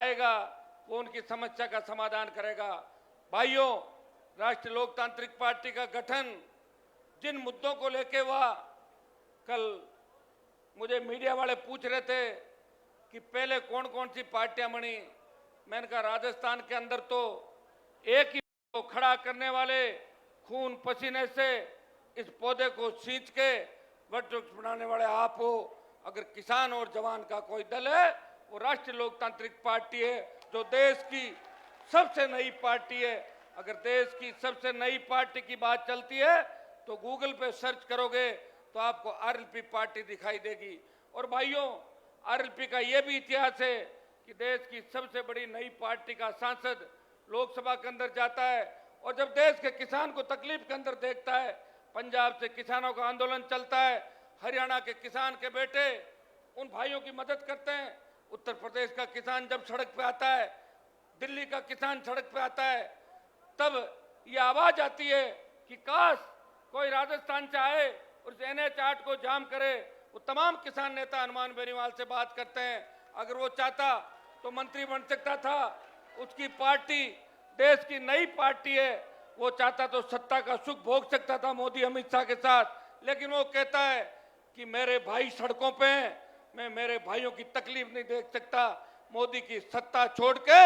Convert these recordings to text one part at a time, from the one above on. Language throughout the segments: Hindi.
आएगा वो उनकी समस्या का समाधान करेगा। भाइयों, राष्ट्रीय लोकतांत्रिक पार्टी का गठन जिन मुद्दों को लेके हुआ, कल मुझे मीडिया वाले पूछ रहे थे कि पहले कौन कौन सी पार्टियां बनी। मैंने कहा राजस्थान के अंदर तो एक ही को खड़ा करने वाले, खून पसीने से इस पौधे को सींच के वृक्ष बनाने वाले आप हो। अगर किसान और जवान का कोई दल है वो राष्ट्रीय लोकतांत्रिक पार्टी है, जो देश की सबसे नई पार्टी है। अगर देश की सबसे नई पार्टी की बात चलती है तो गूगल पे सर्च करोगे तो आपको आरएलपी पार्टी दिखाई देगी। और भाइयों, आरएलपी का यह भी इतिहास है कि देश की सबसे बड़ी नई पार्टी का सांसद लोकसभा के अंदर जाता है और जब देश के किसान को तकलीफ के अंदर देखता है, पंजाब से किसानों का आंदोलन चलता है, हरियाणा के किसान के बेटे उन भाइयों की मदद करते हैं, उत्तर प्रदेश का किसान जब सड़क पे आता है, दिल्ली का किसान सड़क पे आता है, तब ये आवाज आती है कि काश कोई राजस्थान से आए और उस NH8 को जाम करे। वो तमाम किसान नेता हनुमान बेनीवाल से बात करते हैं, अगर वो चाहता तो मंत्री बन सकता था। उसकी पार्टी देश की नई पार्टी है, वो चाहता तो सत्ता का सुख भोग सकता था मोदी अमित शाह के साथ, लेकिन वो कहता है कि मेरे भाई सड़कों पे हैं, मैं मेरे भाइयों की तकलीफ नहीं देख सकता। मोदी की सत्ता छोड़ के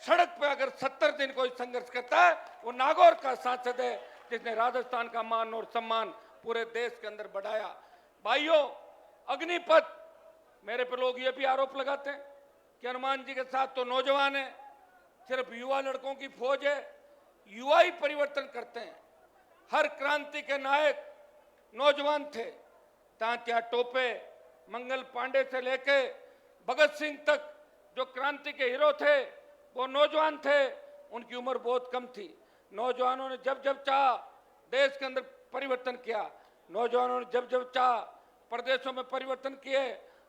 सड़क पे अगर 70 दिन कोई संघर्ष करता है वो नागौर का सांसद है, जिसने राजस्थान का मान और सम्मान पूरे देश के अंदर बढ़ाया। भाइयों, अग्निपथ, मेरे पे लोग ये भी आरोप लगाते हैं कि हनुमान जी के साथ तो नौजवान है, सिर्फ युवा लड़कों की फौज है। युवा ही परिवर्तन करते हैं। हर क्रांति के नायक नौजवान थे। तात्या टोपे, मंगल पांडे से लेके भगत सिंह तक जो क्रांति के हीरो थे वो नौजवान थे। उनकी उम्र बहुत कम थी। नौजवानों ने जब जब चाहा देश के अंदर परिवर्तन किया। नौजवानों ने जब जब चाहा प्रदेशों में परिवर्तन किए।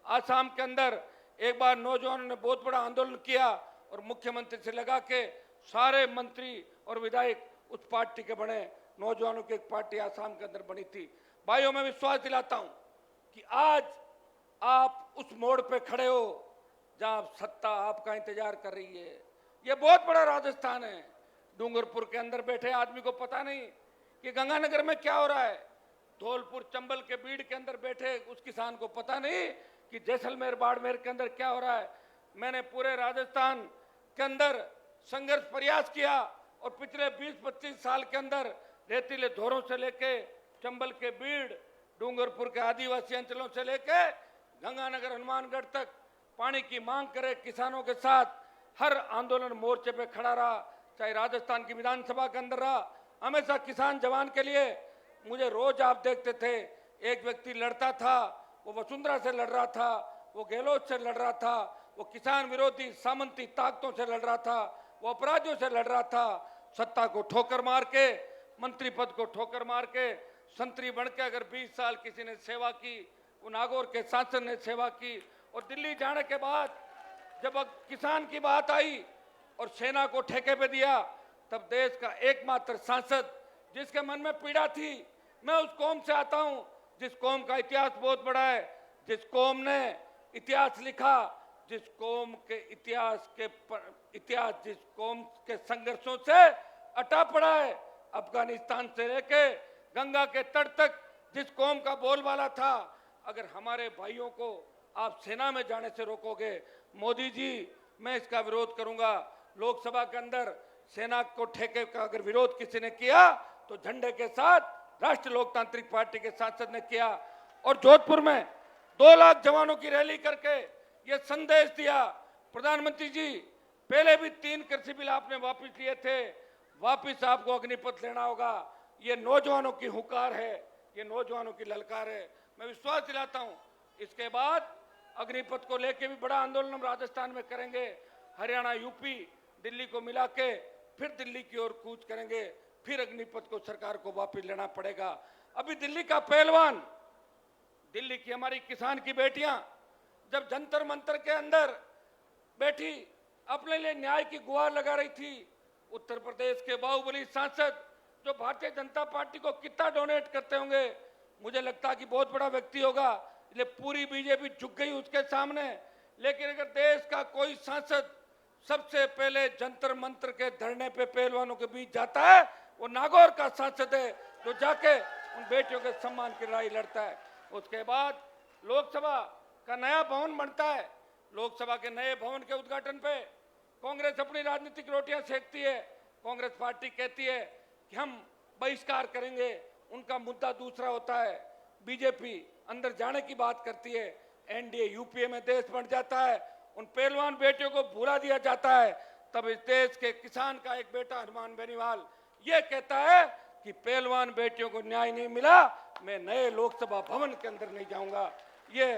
आसाम के अंदर एक बार नौजवानों ने बहुत बड़ा आंदोलन किया और मुख्यमंत्री से लगा के सारे मंत्री और विधायक उस पार्टी के बने। नौजवानों की एक पार्टी आसाम के अंदर बनी थी। भाइयों, मैं विश्वास दिलाता हूं कि आज आप उस मोड़ पे खड़े हो जहां सत्ता आपका इंतजार कर रही है। ये बहुत बड़ा राजस्थान है। डूंगरपुर के अंदर बैठे आदमी को पता नहीं कि गंगानगर में क्या हो रहा है। धौलपुर चंबल के बीड़ के अंदर बैठे उस किसान को पता नहीं कि जैसलमेर बाड़मेर के अंदर क्या हो रहा है। मैंने पूरे राजस्थान के अंदर संघर्ष प्रयास किया और पिछले 20-25 साल के अंदर रेतीले धोरों से लेके चंबल के बीड़, डूंगरपुर के आदिवासी अंचलों से लेके गंगानगर हनुमानगढ़ तक पानी की मांग करे किसानों के साथ हर आंदोलन मोर्चे पे खड़ा रहा। चाहे राजस्थान की विधानसभा के अंदर रहा, हमेशा किसान जवान के लिए। मुझे रोज आप देखते थे, एक व्यक्ति लड़ता था, वो वसुंधरा से लड़ रहा था, वो गहलोत से लड़ रहा था, वो किसान विरोधी सामंती ताकतों से लड़ रहा था, वो अपराधियों से लड़ रहा था। सत्ता को ठोकर मार के, मंत्री पद को ठोकर मार के, संतरी बन के अगर 20 साल किसी ने सेवा की, वो नागौर के सांसद ने सेवा की। और दिल्ली जाने के बाद जब किसान की बात आई और सेना को ठेके पे दिया, तब देश का एकमात्र सांसद जिसके मन में पीड़ा थी, मैं उस कौम से आता हूं जिस कौम का इतिहास बहुत बड़ा है, जिस कौम ने इतिहास लिखा, जिस कौम के इतिहास जिस कौम के संघर्षों से अटा पड़ा है, अफगानिस्तान से लेके गंगा के तट तक जिस कौम का बोलबाला था। अगर हमारे भाइयों को आप सेना में जाने से रोकोगे, मोदी जी, मैं इसका विरोध करूंगा। लोकसभा के अंदर सेना को ठेके का अगर विरोध किसी ने किया तो झंडे के साथ राष्ट्रीय लोकतांत्रिक पार्टी के सांसद ने किया। और जोधपुर में 2 लाख जवानों की रैली करके ये संदेश दिया, प्रधानमंत्री जी, पहले भी 3 कृषि बिल आपने वापस लिए थे, वापस आपको अग्निपथ लेना होगा। ये नौजवानों की हुंकार है, ये नौजवानों की ललकार है। मैं विश्वास दिलाता हूं इसके बाद अग्निपथ को लेके भी बड़ा आंदोलन हम राजस्थान में करेंगे। हरियाणा, यूपी, दिल्ली को मिला के फिर दिल्ली की ओर कूच करेंगे। फिर अग्निपथ को सरकार को वापस लेना पड़ेगा। अभी दिल्ली का पहलवान, दिल्ली की हमारी किसान की बेटियां जब जंतर मंतर के अंदर बैठी अपने लिए न्याय की गुहार लगा रही थी, उत्तर प्रदेश के बाहुबली सांसद जो भारतीय जनता पार्टी को कितना डोनेट करते होंगे, मुझे लगता है कि बहुत बड़ा व्यक्ति होगा, इसलिए पूरी बीजेपी झुक गई उसके सामने। लेकिन अगर देश का कोई सांसद सबसे पहले जंतर मंत्र के धरने पे पहलवानों के बीच जाता है, वो नागौर का सांसद है जो जाके उन बेटियों के सम्मान की लड़ाई लड़ता है। उसके बाद लोकसभा का नया भवन बनता है। लोकसभा के नए भवन के उद्घाटन पे कांग्रेस अपनी राजनीतिक रोटियां सेकती है। कांग्रेस पार्टी कहती है कि हम बहिष्कार करेंगे, उनका मुद्दा दूसरा होता है। बीजेपी अंदर जाने की बात करती है। एनडीए यूपीए में देश बन जाता है, उन पहलवान बेटियों को भुला दिया जाता है। तब इस देश के किसान का एक बेटा हनुमान बेनीवाल ये कहता है कि पहलवान बेटियों को न्याय नहीं मिला, मैं नए लोकसभा भवन के अंदर नहीं जाऊंगा। ये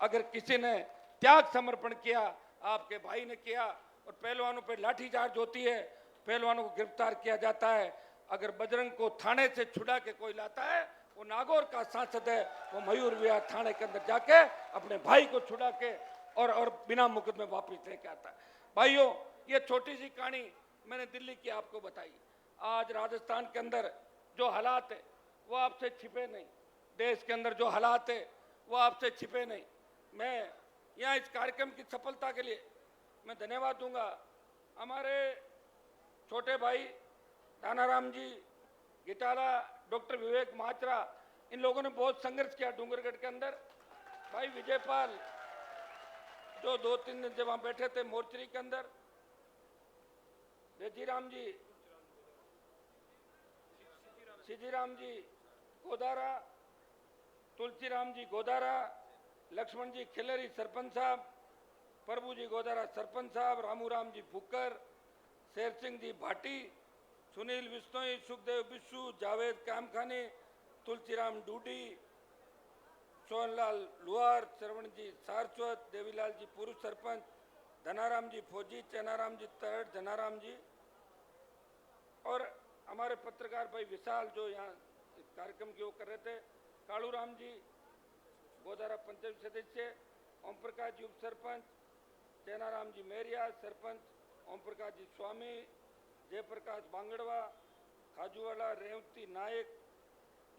अगर किसी ने त्याग समर्पण किया, आपके भाई ने किया, और पहलवानों पर लाठीचार्ज होती है, पहलवानों को गिरफ्तार किया जाता है। अगर बजरंग को थाने से छुड़ा के कोई लाता है, वो नागौर का सांसद है, वो मयूर विहार थाने के अंदर जाके अपने भाई को छुड़ा के और बिना मुकदमे वापस लेके आता है। भाइयों, ये छोटी सी कहानी मैंने दिल्ली की आपको बताई। आज राजस्थान के अंदर जो हालात है वो आपसे छिपे नहीं, देश के अंदर जो हालात है वो आपसे छिपे नहीं। मैं यहाँ इस कार्यक्रम की सफलता के लिए मैं धन्यवाद दूंगा हमारे छोटे भाई दानाराम जी, गिटाला, डॉक्टर विवेक माचरा, इन लोगों ने बहुत संघर्ष किया डूंगरगढ़ के अंदर। भाई विजयपाल जो 2-3 दिन जब वहां बैठे थे मोर्चरी के अंदर, रेजीराम जी, सिजीराम जी गोदारा, तुलसीराम जी गोदारा, लक्ष्मण जी खिलरी सरपंच साहब, प्रभु जी गोदारा सरपंच साहब, रामूराम जी फुक्कर, शेर सिंह जी भाटी, सुनील बिश्नोई, सुखदेव बिश्नू, जावेद कामखानी, तुलसीराम डूडी, सोहनलाल लुहार, श्रवण जी सारस्वत, देवीलाल जी पूर्व सरपंच, धनाराम जी फौजी, चेनाराम जी तरड़, धनाराम जी, और हमारे पत्रकार भाई विशाल जो यहाँ इस कार्यक्रम की वो कर रहे थे, कालूराम जी गोदारा पंचायत सदस्य, ओम प्रकाश जी उप सरपंच, चेनाराम जी मेरिया सरपंच, ओम प्रकाश जी स्वामी, जयप्रकाश बांगड़वा, खाजूवाला, रेवती नायक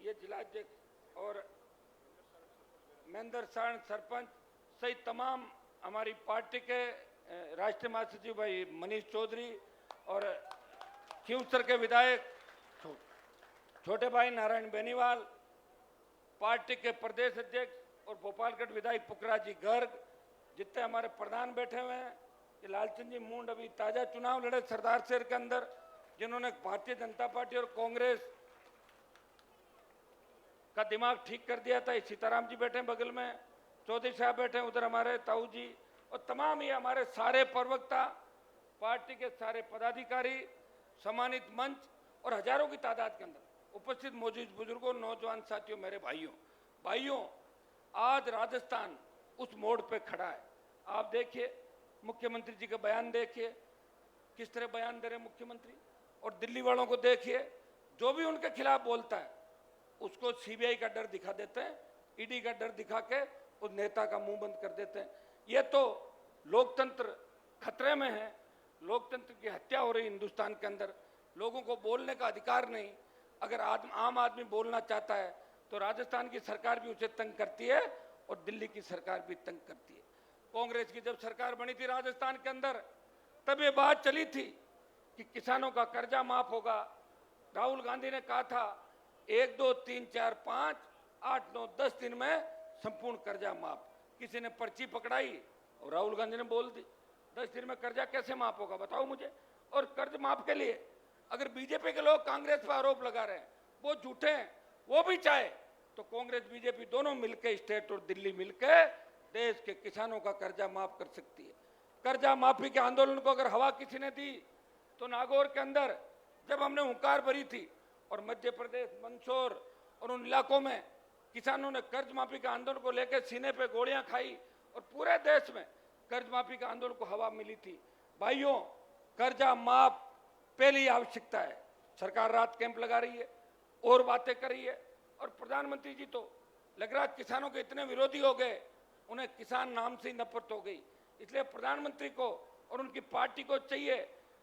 ये जिलाध्यक्ष, और महेंद्र सारण सरपंच सहित तमाम हमारी पार्टी के राष्ट्रीय महासचिव भाई मनीष चौधरी, और खींवसर के विधायक छोटे भाई नारायण बेनीवाल, पार्टी के प्रदेश अध्यक्ष और भोपालगढ़ विधायक पुखराज जी गर्ग, जितने हमारे प्रधान बैठे हुए हैं, ये लालचंद जी मुंड अभी ताजा चुनाव लड़े सरदार शहर के अंदर, जिन्होंने भारतीय जनता पार्टी और कांग्रेस का दिमाग ठीक कर दिया था। सीताराम जी बैठे बगल में, चौधरी साहब बैठे उधर हमारे ताऊ जी, और तमाम ये हमारे सारे प्रवक्ता, पार्टी के सारे पदाधिकारी, सम्मानित मंच और हजारों की तादाद के अंदर उपस्थित मौजूद बुजुर्गों, नौजवान साथियों, मेरे भाइयों, आज राजस्थान उस मोड़ पे खड़ा है। आप देखिए मुख्यमंत्री जी का बयान देखिए, किस तरह बयान दे रहे मुख्यमंत्री, और दिल्ली वालों को देखिए, जो भी उनके खिलाफ बोलता है उसको सीबीआई का डर दिखा देते हैं, ईडी का डर दिखा के उस नेता का मुंह बंद कर देते हैं। ये तो लोकतंत्र खतरे में है, लोकतंत्र की हत्या हो रही हिंदुस्तान के अंदर, लोगों को बोलने का अधिकार नहीं। अगर आम आदमी बोलना चाहता है तो राजस्थान की सरकार भी उसे तंग करती है और दिल्ली की सरकार भी तंग करती है। कांग्रेस की जब सरकार बनी थी राजस्थान के अंदर, तब ये बात चली थी कि किसानों का कर्जा माफ होगा। राहुल गांधी ने कहा था 1, 2, 3, 4, 5, 8, 9, 10 दिन में संपूर्ण कर्जा माफ। किसी ने पर्ची पकड़ाई और राहुल गांधी ने बोल दी 10 दिन में कर्जा कैसे माफ होगा, बताओ मुझे। और कर्ज माफ के लिए अगर बीजेपी के लोग कांग्रेस पर आरोप लगा रहे हैं वो झूठे हैं, वो भी चाहे तो कांग्रेस बीजेपी दोनों मिलकर, स्टेट और दिल्ली मिलकर देश के किसानों का कर्जा माफ कर सकती है। कर्जा माफी के आंदोलन को अगर हवा किसी ने दी तो नागौर के अंदर जब हमने हुंकार भरी थी और मध्य प्रदेश, मंदसौर और उन इलाकों में किसानों ने कर्ज माफी के आंदोलन को लेकर सीने पे गोलियां खाई और पूरे देश में कर्ज माफी के आंदोलन को हवा मिली थी। भाइयों, कर्जा माफ पहली आवश्यकता है। सरकार रात कैंप लगा रही है और बातें कर रही है, और प्रधानमंत्री जी तो लग रहा है किसानों के इतने विरोधी हो गए, उन्हें किसान नाम से ही नफरत हो गई। इसलिए प्रधानमंत्री को और उनकी पार्टी को चाहिए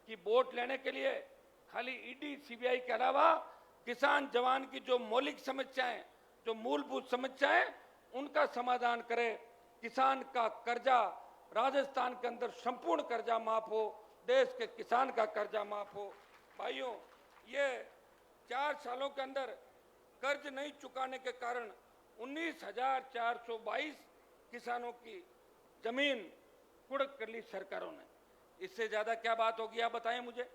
कि वोट लेने के लिए खाली ईडी, सीबीआई के अलावा किसान जवान की जो मौलिक समस्याएं, जो मूलभूत समस्याएं, उनका समाधान करे। किसान का कर्जा राजस्थान के अंदर संपूर्ण कर्जा माफ हो देश के किसान का कर्जा माफ हो। भाइयों, ये 4 सालों के अंदर कर्ज नहीं चुकाने के कारण 19,422 किसानों की जमीन कुड़क कर ली सरकारों ने। इससे ज्यादा क्या बात होगी, आप बताएं मुझे।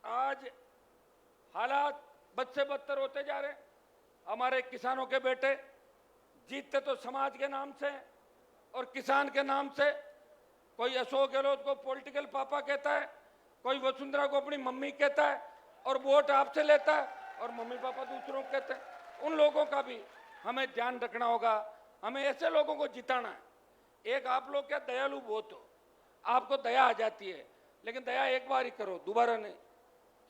आज हालात बद से बदतर होते जा रहे हैं। हमारे किसानों के बेटे जीतते तो समाज के नाम से और किसान के नाम से। कोई अशोक गहलोत को पॉलिटिकल पापा कहता है, कोई वसुंधरा को अपनी मम्मी कहता है और वोट आपसे लेता है और मम्मी पापा दूसरों को कहते हैं। उन लोगों का भी हमें ध्यान रखना होगा। हमें ऐसे लोगों को जिताना है। एक आप लोग क्या दयालु बहुत हो, आपको दया आ जाती है, लेकिन दया एक बार ही करो, दोबारा नहीं।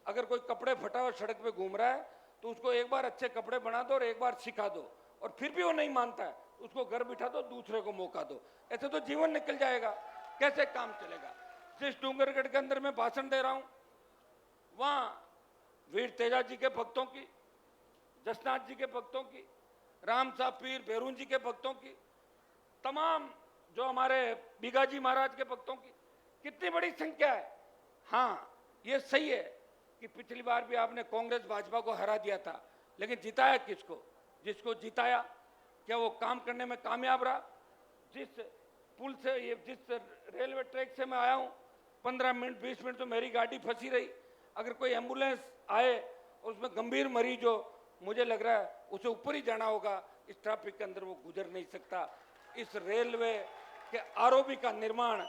अगर कोई कपड़े फटा हुआ सड़क पे घूम रहा है तो उसको एक बार अच्छे कपड़े बना दो और एक बार सिखा दो, और फिर भी वो नहीं मानता है, उसको घर बिठा दो, दूसरे को मौका दो। ऐसे तो जीवन निकल जाएगा, कैसे काम चलेगा। जिस डूंगरगढ़ के अंदर मैं भाषण दे रहा हूं, वहां वीर तेजा जी के भक्तों की, जसनाथ जी के भक्तों की, राम साहब पीर भैरून जी के भक्तों की, तमाम जो हमारे बीगाजी महाराज के भक्तों की कितनी बड़ी संख्या है। हाँ, ये सही है कि पिछली बार भी आपने कांग्रेस भाजपा को हरा दिया था, लेकिन जिताया किसको? जिसको जिताया, क्या वो काम करने में कामयाब रहा? जिस पुल से, ये जिस रेलवे ट्रैक से मैं आया हूँ, 15 मिनट 20 मिनट तो मेरी गाड़ी फंसी रही। अगर कोई एम्बुलेंस आए और उसमें गंभीर मरीज हो, मुझे लग रहा है उसे ऊपर ही जाना होगा, इस ट्रैफिक के अंदर वो गुजर नहीं सकता। इस रेलवे के आरओबी का निर्माण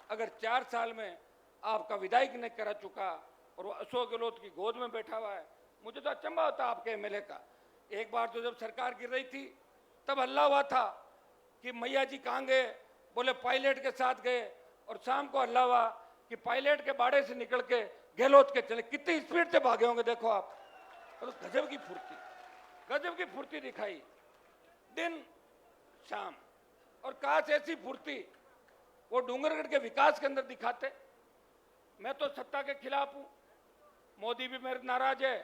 अगर 4 साल में आपका विधायक ने करा चुका और वो अशोक गहलोत की गोद में बैठा हुआ है, मुझे तो अचंभा होता आपके एमएलए का। एक बार तो जब सरकार गिर रही थी तब हल्ला हुआ था कि मैया जी कहाँ गए, बोले पायलट के साथ गए, और शाम को हल्ला हुआ कि पायलट के बाड़े से निकल के गहलोत के चले। कितनी स्पीड से भागे होंगे देखो आप। तो गजब की फुर्ती, गजब की फुर्ती दिखाई दिन शाम। और काश ऐसी फुर्ती वो डूंगरगढ़ के विकास के अंदर दिखाते। मैं तो सत्ता के खिलाफ हूं, मोदी भी मेरे नाराज है,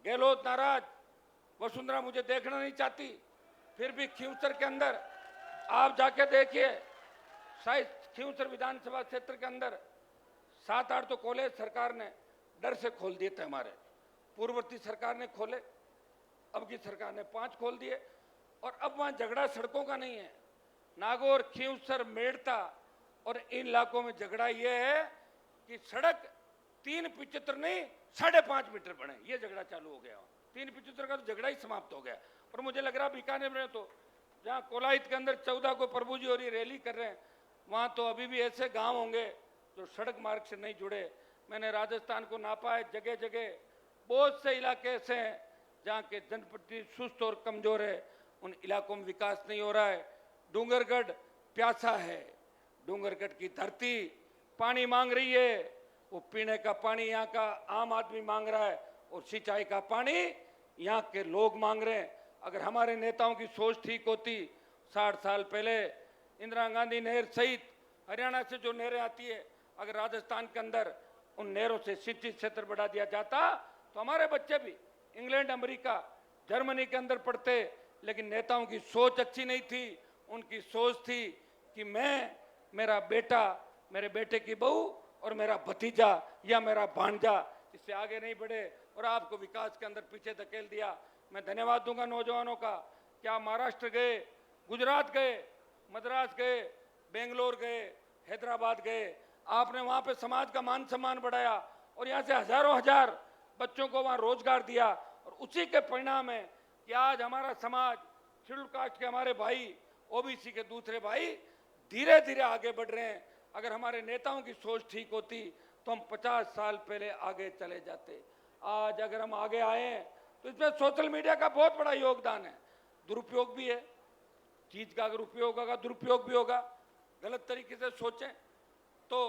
गहलोत नाराज, वसुंधरा मुझे देखना नहीं चाहती, फिर भी खींवसर के अंदर आप जाके देखिए, शायद खींवसर विधानसभा क्षेत्र के अंदर 7-8 तो कॉलेज सरकार ने डर से खोल दिए थे। हमारे पूर्ववर्ती सरकार ने खोले, अब की सरकार ने 5 खोल दिए। और अब वहां झगड़ा सड़कों का नहीं है। नागौर, खींवसर, मेड़ता और इन इलाकों में झगड़ा यह है कि सड़क 375 नहीं 5.5 मीटर बने, ये झगड़ा चालू हो गया। 375 का तो झगड़ा ही समाप्त हो गया। और मुझे लग रहा बीकानेर में तो जहाँ कोलाहित के अंदर 14 को प्रभु जी और ये रैली कर रहे हैं, वहां तो अभी भी ऐसे गांव होंगे जो सड़क मार्ग से नहीं जुड़े। मैंने राजस्थान को नापा है, जगह जगह बहुत से इलाके ऐसे हैं जहाँ के जनप्रतिनिधि सुस्त और कमजोर है, उन इलाकों में विकास नहीं हो रहा है। डूंगरगढ़ प्यासा है, डूंगरगढ़ की धरती पानी मांग रही है। वो पीने का पानी यहाँ का आम आदमी मांग रहा है और सिंचाई का पानी यहाँ के लोग मांग रहे हैं। अगर हमारे नेताओं की सोच ठीक होती, 60 साल पहले इंदिरा गांधी नहर सहित हरियाणा से जो नहरें आती है, अगर राजस्थान के अंदर उन नहरों से सिंचित क्षेत्र बढ़ा दिया जाता तो हमारे बच्चे भी इंग्लैंड, अमेरिका, जर्मनी के अंदर पढ़ते। लेकिन नेताओं की सोच अच्छी नहीं थी। उनकी सोच थी कि मैं, मेरा बेटा, मेरे बेटे की बहू और मेरा भतीजा या मेरा भांजा, इससे आगे नहीं बढ़े और आपको विकास के अंदर पीछे धकेल दिया। मैं धन्यवाद दूंगा नौजवानों का। क्या महाराष्ट्र गए, गुजरात गए, मद्रास गए, बेंगलोर गए, हैदराबाद गए, आपने वहां पे समाज का मान सम्मान बढ़ाया और यहाँ से हजारों हजार बच्चों को वहां रोजगार दिया। और उसी के परिणाम है कि आज हमारा समाज, शेड्यूल कास्ट के हमारे भाई, ओबीसी के दूसरे भाई धीरे धीरे आगे बढ़ रहे हैं। अगर हमारे नेताओं की सोच ठीक होती तो हम 50 साल पहले आगे चले जाते। आज अगर हम आगे आए हैं तो इसमें सोशल मीडिया का बहुत बड़ा योगदान है। दुरुपयोग भी है, चीज का अगर उपयोग होगा दुरुपयोग भी होगा। गलत तरीके से सोचें तो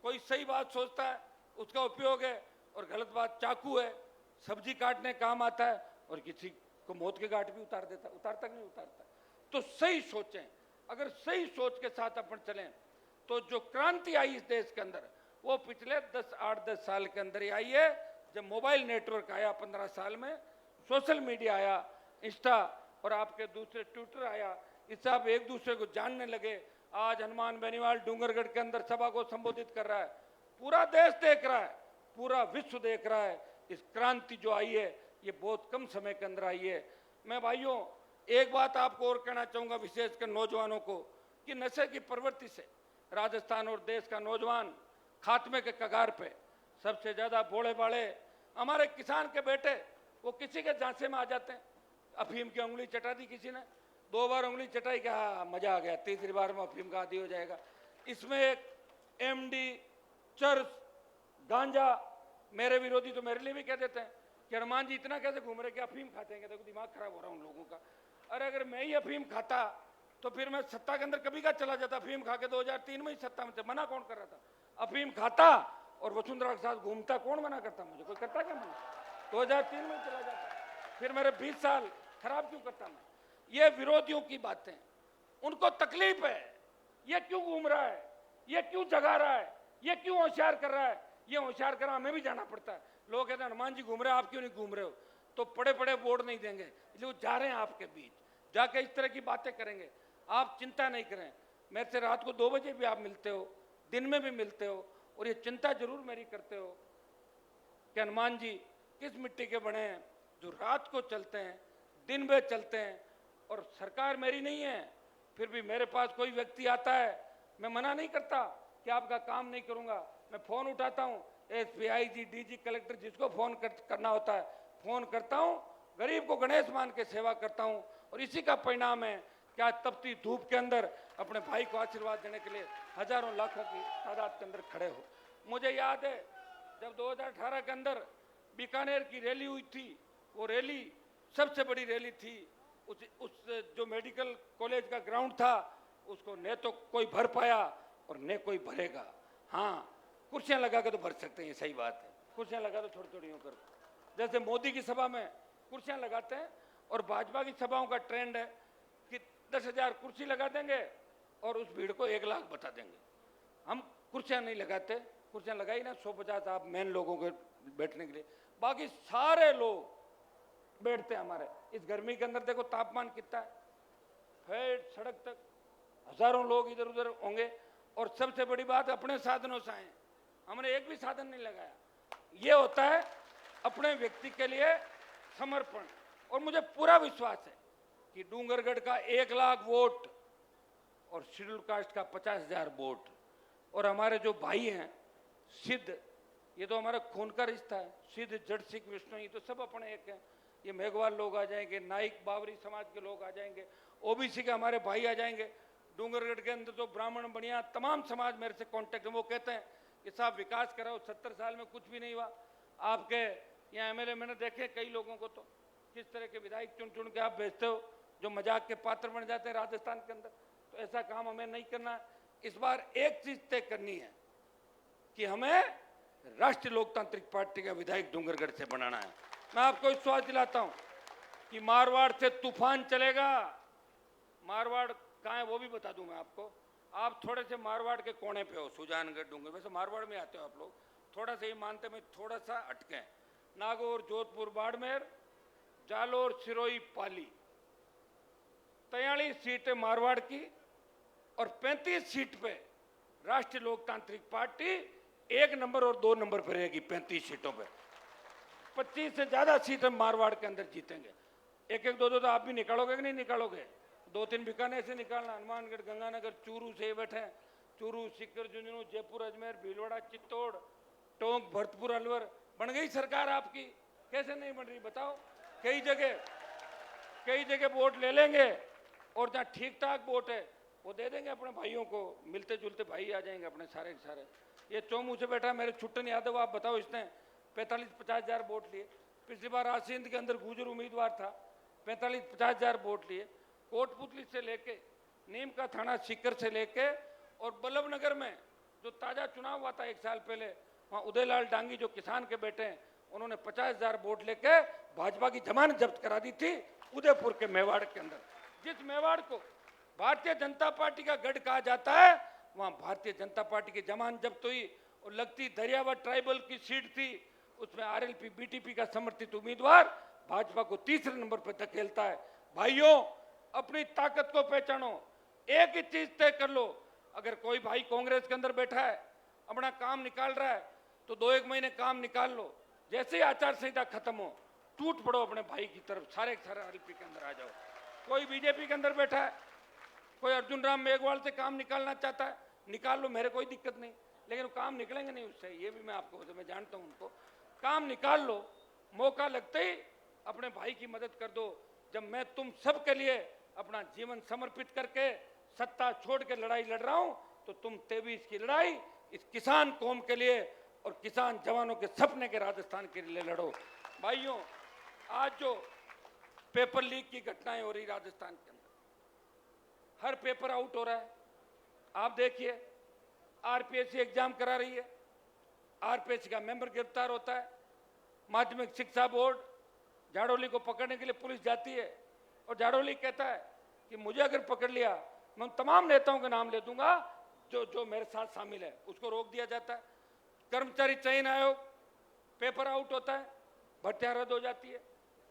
कोई सही बात सोचता है उसका उपयोग है, और गलत बात चाकू है, सब्जी काटने काम आता है और किसी को मौत के घाट भी उतार देता, उतारता नहीं उतारता। तो सही सोचें। अगर सही सोच के साथ अपन चलें तो जो क्रांति आई इस देश के अंदर वो पिछले 8-10 साल के अंदर ही आई है, जब मोबाइल नेटवर्क आया 15 साल में, सोशल मीडिया आया, इंस्टा और आपके दूसरे ट्विटर आया, इससे आप एक दूसरे को जानने लगे। आज हनुमान बेनीवाल डूंगरगढ़ के अंदर सभा को संबोधित कर रहा है, पूरा देश देख रहा है, पूरा विश्व देख रहा है। इस क्रांति जो आई है ये बहुत कम समय के अंदर आई है। मैं भाइयों एक बात आपको और कहना चाहूंगा, विशेषकर नौजवानों को, कि नशे की प्रवृत्ति से राजस्थान और देश का नौजवान खात्मे के कगार पे। सबसे ज्यादा भोले भाले हमारे किसान के बेटे, वो किसी के झांसे में आ जाते हैं। अफीम की उंगली चटा दी किसी ने, 2 बार उंगली चटाई, क्या मजा आ गया, तीसरी बार में अफीम का आदी हो जाएगा। इसमें एक एमडी, चर्च, गांजा, मेरे विरोधी तो मेरे लिए भी कह देते हैं कि हनुमान जी इतना कैसे घूम रहे कि अफीम खाते हैं। देखो दिमाग खराब हो रहा है उन लोगों का। अरे अगर मैं ही अफीम खाता तो फिर मैं सत्ता के अंदर कभी का चला जाता। अफीम खा के 2003 में ही सत्ता में थे, मना कौन कर रहा था? अफीम खाता और वसुंधरा के साथ घूमता, कौन मना करता? मुझे कोई करता क्या मना? 2003 में चला जाता, फिर मेरे 20 साल खराब क्यों करता मैं? ये विरोधियों की बातें, उनको तकलीफ है, ये क्यों घूम रहा है, ये क्यों जगा रहा है, ये क्यों होशियार कर रहा है। ये होशियार कर हमें भी जाना पड़ता है। लोग कहते हैं हनुमान जी घूम रहे हैं, आप क्यों नहीं घूम रहे हो? तो पड़े पड़े वोट नहीं देंगे, इसलिए वो जा रहे हैं आपके बीच, जाके इस तरह की बातें करेंगे। आप चिंता नहीं करें, मेरे से रात को 2 बजे भी आप मिलते हो, दिन में भी मिलते हो, और ये चिंता जरूर मेरी करते हो कि हनुमान जी किस मिट्टी के बने हैं, जो रात को चलते हैं, दिन में चलते हैं। और सरकार मेरी नहीं है, फिर भी मेरे पास कोई व्यक्ति आता है, मैं मना नहीं करता कि आपका काम नहीं करूंगा। मैं फोन उठाता हूं, एसपी, आईजी, डीजी, कलेक्टर, जिसको फोन करना होता है फोन करता हूं। गरीब को गणेश मान के सेवा करता हूं, और इसी का परिणाम है कि आज तपती धूप के अंदर अपने भाई को आशीर्वाद देने के लिए हजारों लाखों की तादाद के अंदर खड़े हो। मुझे याद है जब 2018 के अंदर बीकानेर की रैली हुई थी, वो रैली सबसे बड़ी रैली थी। उस जो मेडिकल कॉलेज का ग्राउंड था, उसको न तो कोई भर पाया और न कोई भरेगा। हाँ, कुर्सियां लगा के तो भर सकते हैं, ये सही बात है। कुर्सियां लगा तो थोड़ी थोड़ी होकर, जैसे मोदी की सभा में कुर्सियां लगाते हैं, और भाजपा की सभाओं का ट्रेंड है कि 10,000 कुर्सी लगा देंगे और उस भीड़ को 1 लाख बता देंगे। हम कुर्सियां नहीं लगाते, कुर्सियां लगाई ना 150 आप मेन लोगों के बैठने के लिए, बाकी सारे लोग बैठते हैं हमारे। इस गर्मी के अंदर देखो तापमान कितना है, फेट सड़क तक हजारों लोग इधर उधर होंगे। और सबसे बड़ी बात, अपने साधनों से आए, हमने एक भी साधन नहीं लगाया। ये होता है अपने व्यक्ति के लिए समर्पण। और मुझे पूरा विश्वास है कि डूंगरगढ़ का 1 लाख वोट और शेड्यूल कास्ट का 50,000 वोट, और हमारे जो भाई हैं सिद्ध, ये तो हमारा खून का रिश्ता है। सिद्ध, जड़, सिख, विष्णु, ये तो सब अपने एक हैं। ये मेघवाल लोग आ जाएंगे, नाइक बावरी समाज के लोग आ जाएंगे, ओबीसी के हमारे भाई आ जाएंगे। डूंगरगढ़ के अंदर तो ब्राह्मण बनिया तमाम समाज मेरे से कांटेक्ट है। वो कहते हैं कि साहब विकास कराओ, 70 साल में कुछ भी नहीं हुआ। आपके यहाँ एमएलए मैंने देखे कई लोगों को, तो किस तरह के विधायक चुन चुन के आप भेजते हो जो मजाक के पात्र बन जाते हैं राजस्थान के अंदर। तो ऐसा काम हमें नहीं करना। इस बार एक चीज तय करनी है कि हमें राष्ट्रीय लोकतांत्रिक पार्टी का विधायक डूंगरगढ़ से बनाना है। मैं आपको विश्वास दिलाता हूं कि मारवाड़ से तूफान चलेगा। मारवाड़ कहाँ है वो भी बता दूं मैं आपको। आप थोड़े से मारवाड़ के कोने पे हो, सुजानगढ़, डूंगर, वैसे मारवाड़ में आते हो आप लोग, थोड़ा सा ही मानते में थोड़ा सा अटके। नागौर, जोधपुर, बाड़मेर, जालोर, सिरोही, पाली, 43 सीटें मारवाड़ की, और 35 सीट पे राष्ट्रीय लोकतांत्रिक पार्टी 1 नंबर और 2 नंबर पर रहेगी। 35 सीटों पे 25 से ज्यादा सीट हम मारवाड़ के अंदर जीतेंगे। 1-1, 2-2 तो आप भी निकालोगे कि नहीं निकालोगे? 2-3 बीकानेर से निकालना, हनुमानगढ़, गंगानगर, चूरू से बैठे हैं। चूरू, सीकर, झुंझुनू, जयपुर, अजमेर, भीलवाड़ा, चित्तौड़, टोंक, भरतपुर, अलवर। बन गई सरकार आपकी? कैसे नहीं बन रही बताओ? कई जगह वोट ले लेंगे, और जहाँ ठीक ठाक वोट है वो दे देंगे अपने भाइयों को। मिलते जुलते भाई आ जाएंगे अपने सारे के सारे। ये चौमू से बैठा मेरे छुट्टन यादव, आप बताओ, इसने 45-50 हजार वोट लिए। पिछली बार आसिंद के अंदर गुजर उम्मीदवार था, 45-50 हजार वोट लिए। कोटपुतली से लेके नीम का थाना, सीकर से लेके, और बल्लभनगर में जो ताजा चुनाव हुआ था 1 साल पहले, वहाँ उदयलाल डांगी जो किसान के बेटे हैं, उन्होंने 50,000 वोट लेके भाजपा की जमानत जब्त करा दी थी उदयपुर के मेवाड़ के अंदर। जिस मेवाड़ को भारतीय जनता पार्टी का गढ़ कहा जाता है, वहां भारतीय जनता पार्टी की जमानत जब्त हुई। और लगती दरियावा ट्राइबल की सीट थी, उसमें आरएलपी बीटीपी का समर्थित उम्मीदवार भाजपा को 3रे नंबर पर धकेलता है। भाइयों, अपनी ताकत को पहचानो। एक ही चीज तय कर लो, अगर कोई भाई कांग्रेस के अंदर बैठा है अपना काम निकाल रहा है तो 2-1 महीने काम निकाल लो, जैसे ही आचार संहिता खत्म हो टूट पड़ो अपने भाई की तरफ, सारे आरएलपी के अंदर आ जाओ। कोई बीजेपी के अंदर बैठा है, कोई अर्जुन राम मेघवाल से काम निकालना चाहता है, निकाल लो, मेरे कोई दिक्कत नहीं, लेकिन वो काम निकलेंगे नहीं उससे, ये भी मैं आपको मैं जानता हूं उनको। काम निकाल लो, मौका लगते ही अपने भाई की मदद कर दो। जब मैं तुम सब के लिए अपना जीवन समर्पित करके सत्ता छोड़ के लड़ाई लड़ रहा हूं, तो तुम 23 की लड़ाई इस किसान कौम के लिए और किसान जवानों के सपने के राजस्थान के लिए लड़ो। भाइयों, आज जो पेपर लीक की घटनाएं हो रही राजस्थान के अंदर, हर पेपर आउट हो रहा है। आप देखिए, आरपीएससी एग्जाम करा रही है, आरपीएससी का मेंबर गिरफ्तार होता है, माध्यमिक शिक्षा बोर्ड जाड़ोली को पकड़ने के लिए पुलिस जाती है और जाड़ोली कहता है कि मुझे अगर पकड़ लिया मैं उन तमाम नेताओं के नाम ले दूंगा जो मेरे साथ शामिल है, उसको रोक दिया जाता है। कर्मचारी चयन आयोग पेपर आउट होता है, भर्तियां रद्द हो जाती है।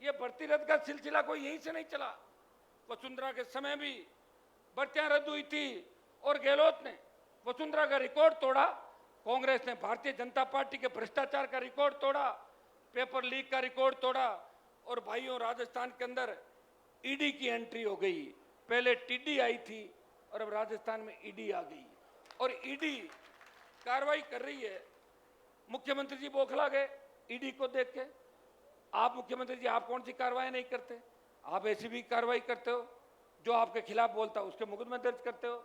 ये भर्ती रद्द का सिलसिला कोई यहीं से नहीं चला, वसुंधरा के समय भी भर्तियां रद्द हुई थी और गहलोत ने वसुंधरा का रिकॉर्ड तोड़ा, कांग्रेस ने भारतीय जनता पार्टी के भ्रष्टाचार का रिकॉर्ड तोड़ा, पेपर लीक का रिकॉर्ड तोड़ा। और भाइयों, राजस्थान के अंदर ईडी की एंट्री हो गई, पहले टीडी आई थी और अब राजस्थान में ईडी आ गई और ईडी कार्रवाई कर रही है। मुख्यमंत्री जी बौखला गए ईडी को देख के। आप मुख्यमंत्री जी, आप कौन सी कार्रवाई नहीं करते? आप ऐसी भी कार्रवाई करते हो, जो आपके खिलाफ बोलता है उसके मुकदमे दर्ज करते हो।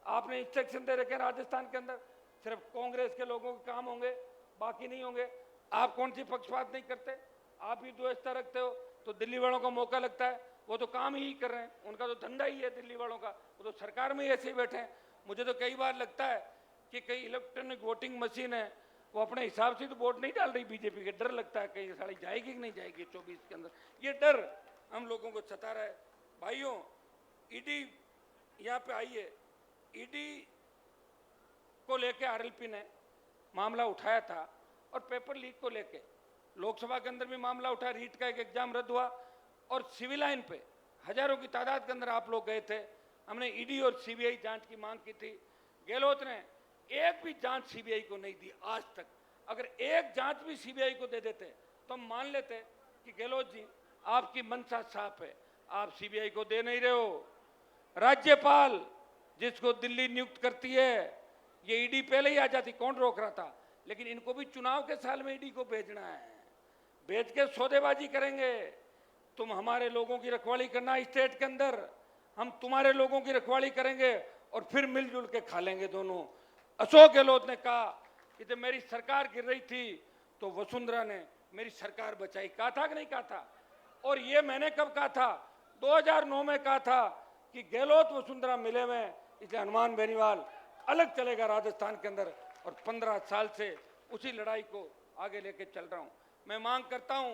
आपने इंस्ट्रक्शन दे रखे राजस्थान के अंदर सिर्फ कांग्रेस के लोगों के काम होंगे, बाकी नहीं होंगे। आप कौन सी पक्षपात नहीं करते? आप ही द्वेषता रखते हो तो दिल्ली वालों को मौका लगता है, वो तो काम ही कर रहे हैं, उनका तो धंधा ही है दिल्ली वालों का, वो तो सरकार में ही ऐसे ही बैठे हैं। मुझे तो कई बार लगता है कि कई इलेक्ट्रॉनिक वोटिंग मशीन है, वो अपने हिसाब से तो वोट नहीं डाल रही बीजेपी के, डर लगता है कहीं साड़ी जाएगी कि नहीं जाएगी 24 के अंदर, ये डर हम लोगों को सता रहा है। भाइयों, ईडी यहाँ पे आई है, ईडी को लेके आरएलपी ने मामला उठाया था और पेपर लीक को लेके लोकसभा के अंदर भी मामला उठा, रीट का एक एग्जाम रद्द हुआ और सिविल लाइन पे हजारों की तादाद के अंदर आप लोग गए थे। हमने ईडी और सीबीआई जांच की मांग की थी, गहलोत ने एक भी जांच सीबीआई को नहीं दी आज तक। अगर एक जांच भी सीबीआई को दे देते तो हम मान लेते कि गहलोत जी आपकी मंशा साफ है, आप सीबीआई को दे नहीं रहे हो। राज्यपाल जिसको दिल्ली नियुक्त करती है, ये ईडी पहले ही आ जाती, कौन रोक रहा था? लेकिन इनको भी चुनाव के साल में ईडी को भेजना है, भेज के सौदेबाजी करेंगे। तुम हमारे लोगों की रखवाली करना स्टेट के अंदर, हम तुम्हारे लोगों की रखवाली करेंगे और फिर मिलजुल के खा लेंगे दोनों। अशोक गहलोत ने कहा कि जब मेरी सरकार गिर रही थी तो वसुंधरा ने मेरी सरकार बचाई, कहा था कि नहीं कहा था? और ये मैंने कब कहा था? 2009 में कहा था कि गहलोत वसुंधरा मिले हुए, इसलिए हनुमान बेनीवाल अलग चलेगा राजस्थान के अंदर। और 15 साल से उसी लड़ाई को आगे लेके चल रहा हूं। मैं मांग करता हूं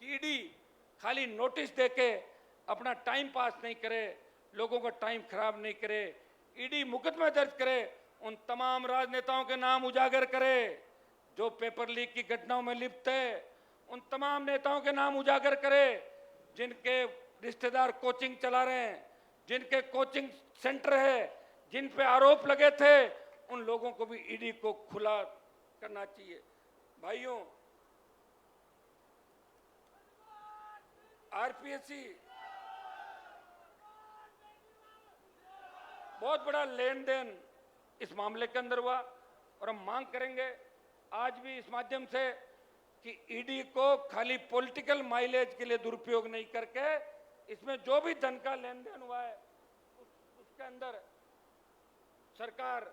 कि ईडी खाली नोटिस देके अपना टाइम पास नहीं करे, लोगों का टाइम खराब नहीं करे। ईडी मुकदमा दर्ज करे, उन तमाम राजनेताओं के नाम उजागर करे जो पेपर लीक की घटनाओं में लिप्त है, उन तमाम नेताओं के नाम उजागर करे जिनके रिश्तेदार कोचिंग चला रहे हैं, जिनके कोचिंग सेंटर है, जिन पे आरोप लगे थे, उन लोगों को भी ईडी को खुला करना चाहिए। भाइयों, आरपीएससी बहुत बड़ा लेन देन इस मामले के अंदर हुआ और हम मांग करेंगे आज भी इस माध्यम से कि ईडी को खाली पॉलिटिकल माइलेज के लिए दुरुपयोग नहीं करके इसमें जो भी धन का लेन देन हुआ है उसके अंदर सरकार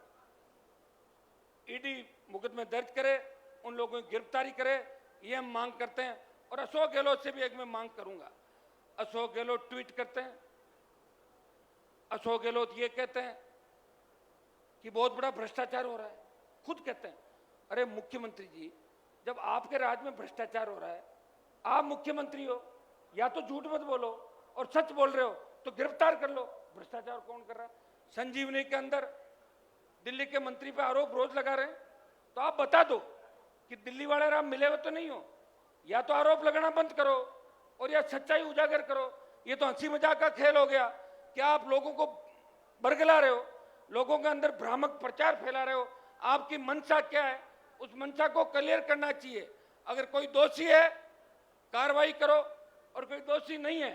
ईडी मुकदमे दर्ज करे, उन लोगों की गिरफ्तारी करे, ये हम मांग करते हैं। और अशोक गहलोत से भी एक मैं मांग करूंगा। अशोक गहलोत ट्वीट करते हैं, अशोक गहलोत ये कहते हैं कि बहुत बड़ा भ्रष्टाचार हो रहा है, खुद कहते हैं। अरे मुख्यमंत्री जी, जब आपके राज्य में भ्रष्टाचार हो रहा है, आप मुख्यमंत्री हो, या तो झूठ मत बोलो और सच बोल रहे हो तो गिरफ्तार कर लो। भ्रष्टाचार कौन कर रहा है? संजीवनी के अंदर दिल्ली के मंत्री पे आरोप रोज लगा रहे हैं, तो आप बता दो कि दिल्ली वाले आप मिले हुए तो नहीं हो, या तो आरोप लगाना बंद करो और या सच्चाई उजागर करो। ये तो हंसी मजाक का खेल हो गया। क्या आप लोगों को बरगला रहे हो, लोगों के अंदर भ्रामक प्रचार फैला रहे हो। आपकी मंशा क्या है, उस मंशा को क्लियर करना चाहिए। अगर कोई दोषी है कार्रवाई करो, और कोई दोषी नहीं है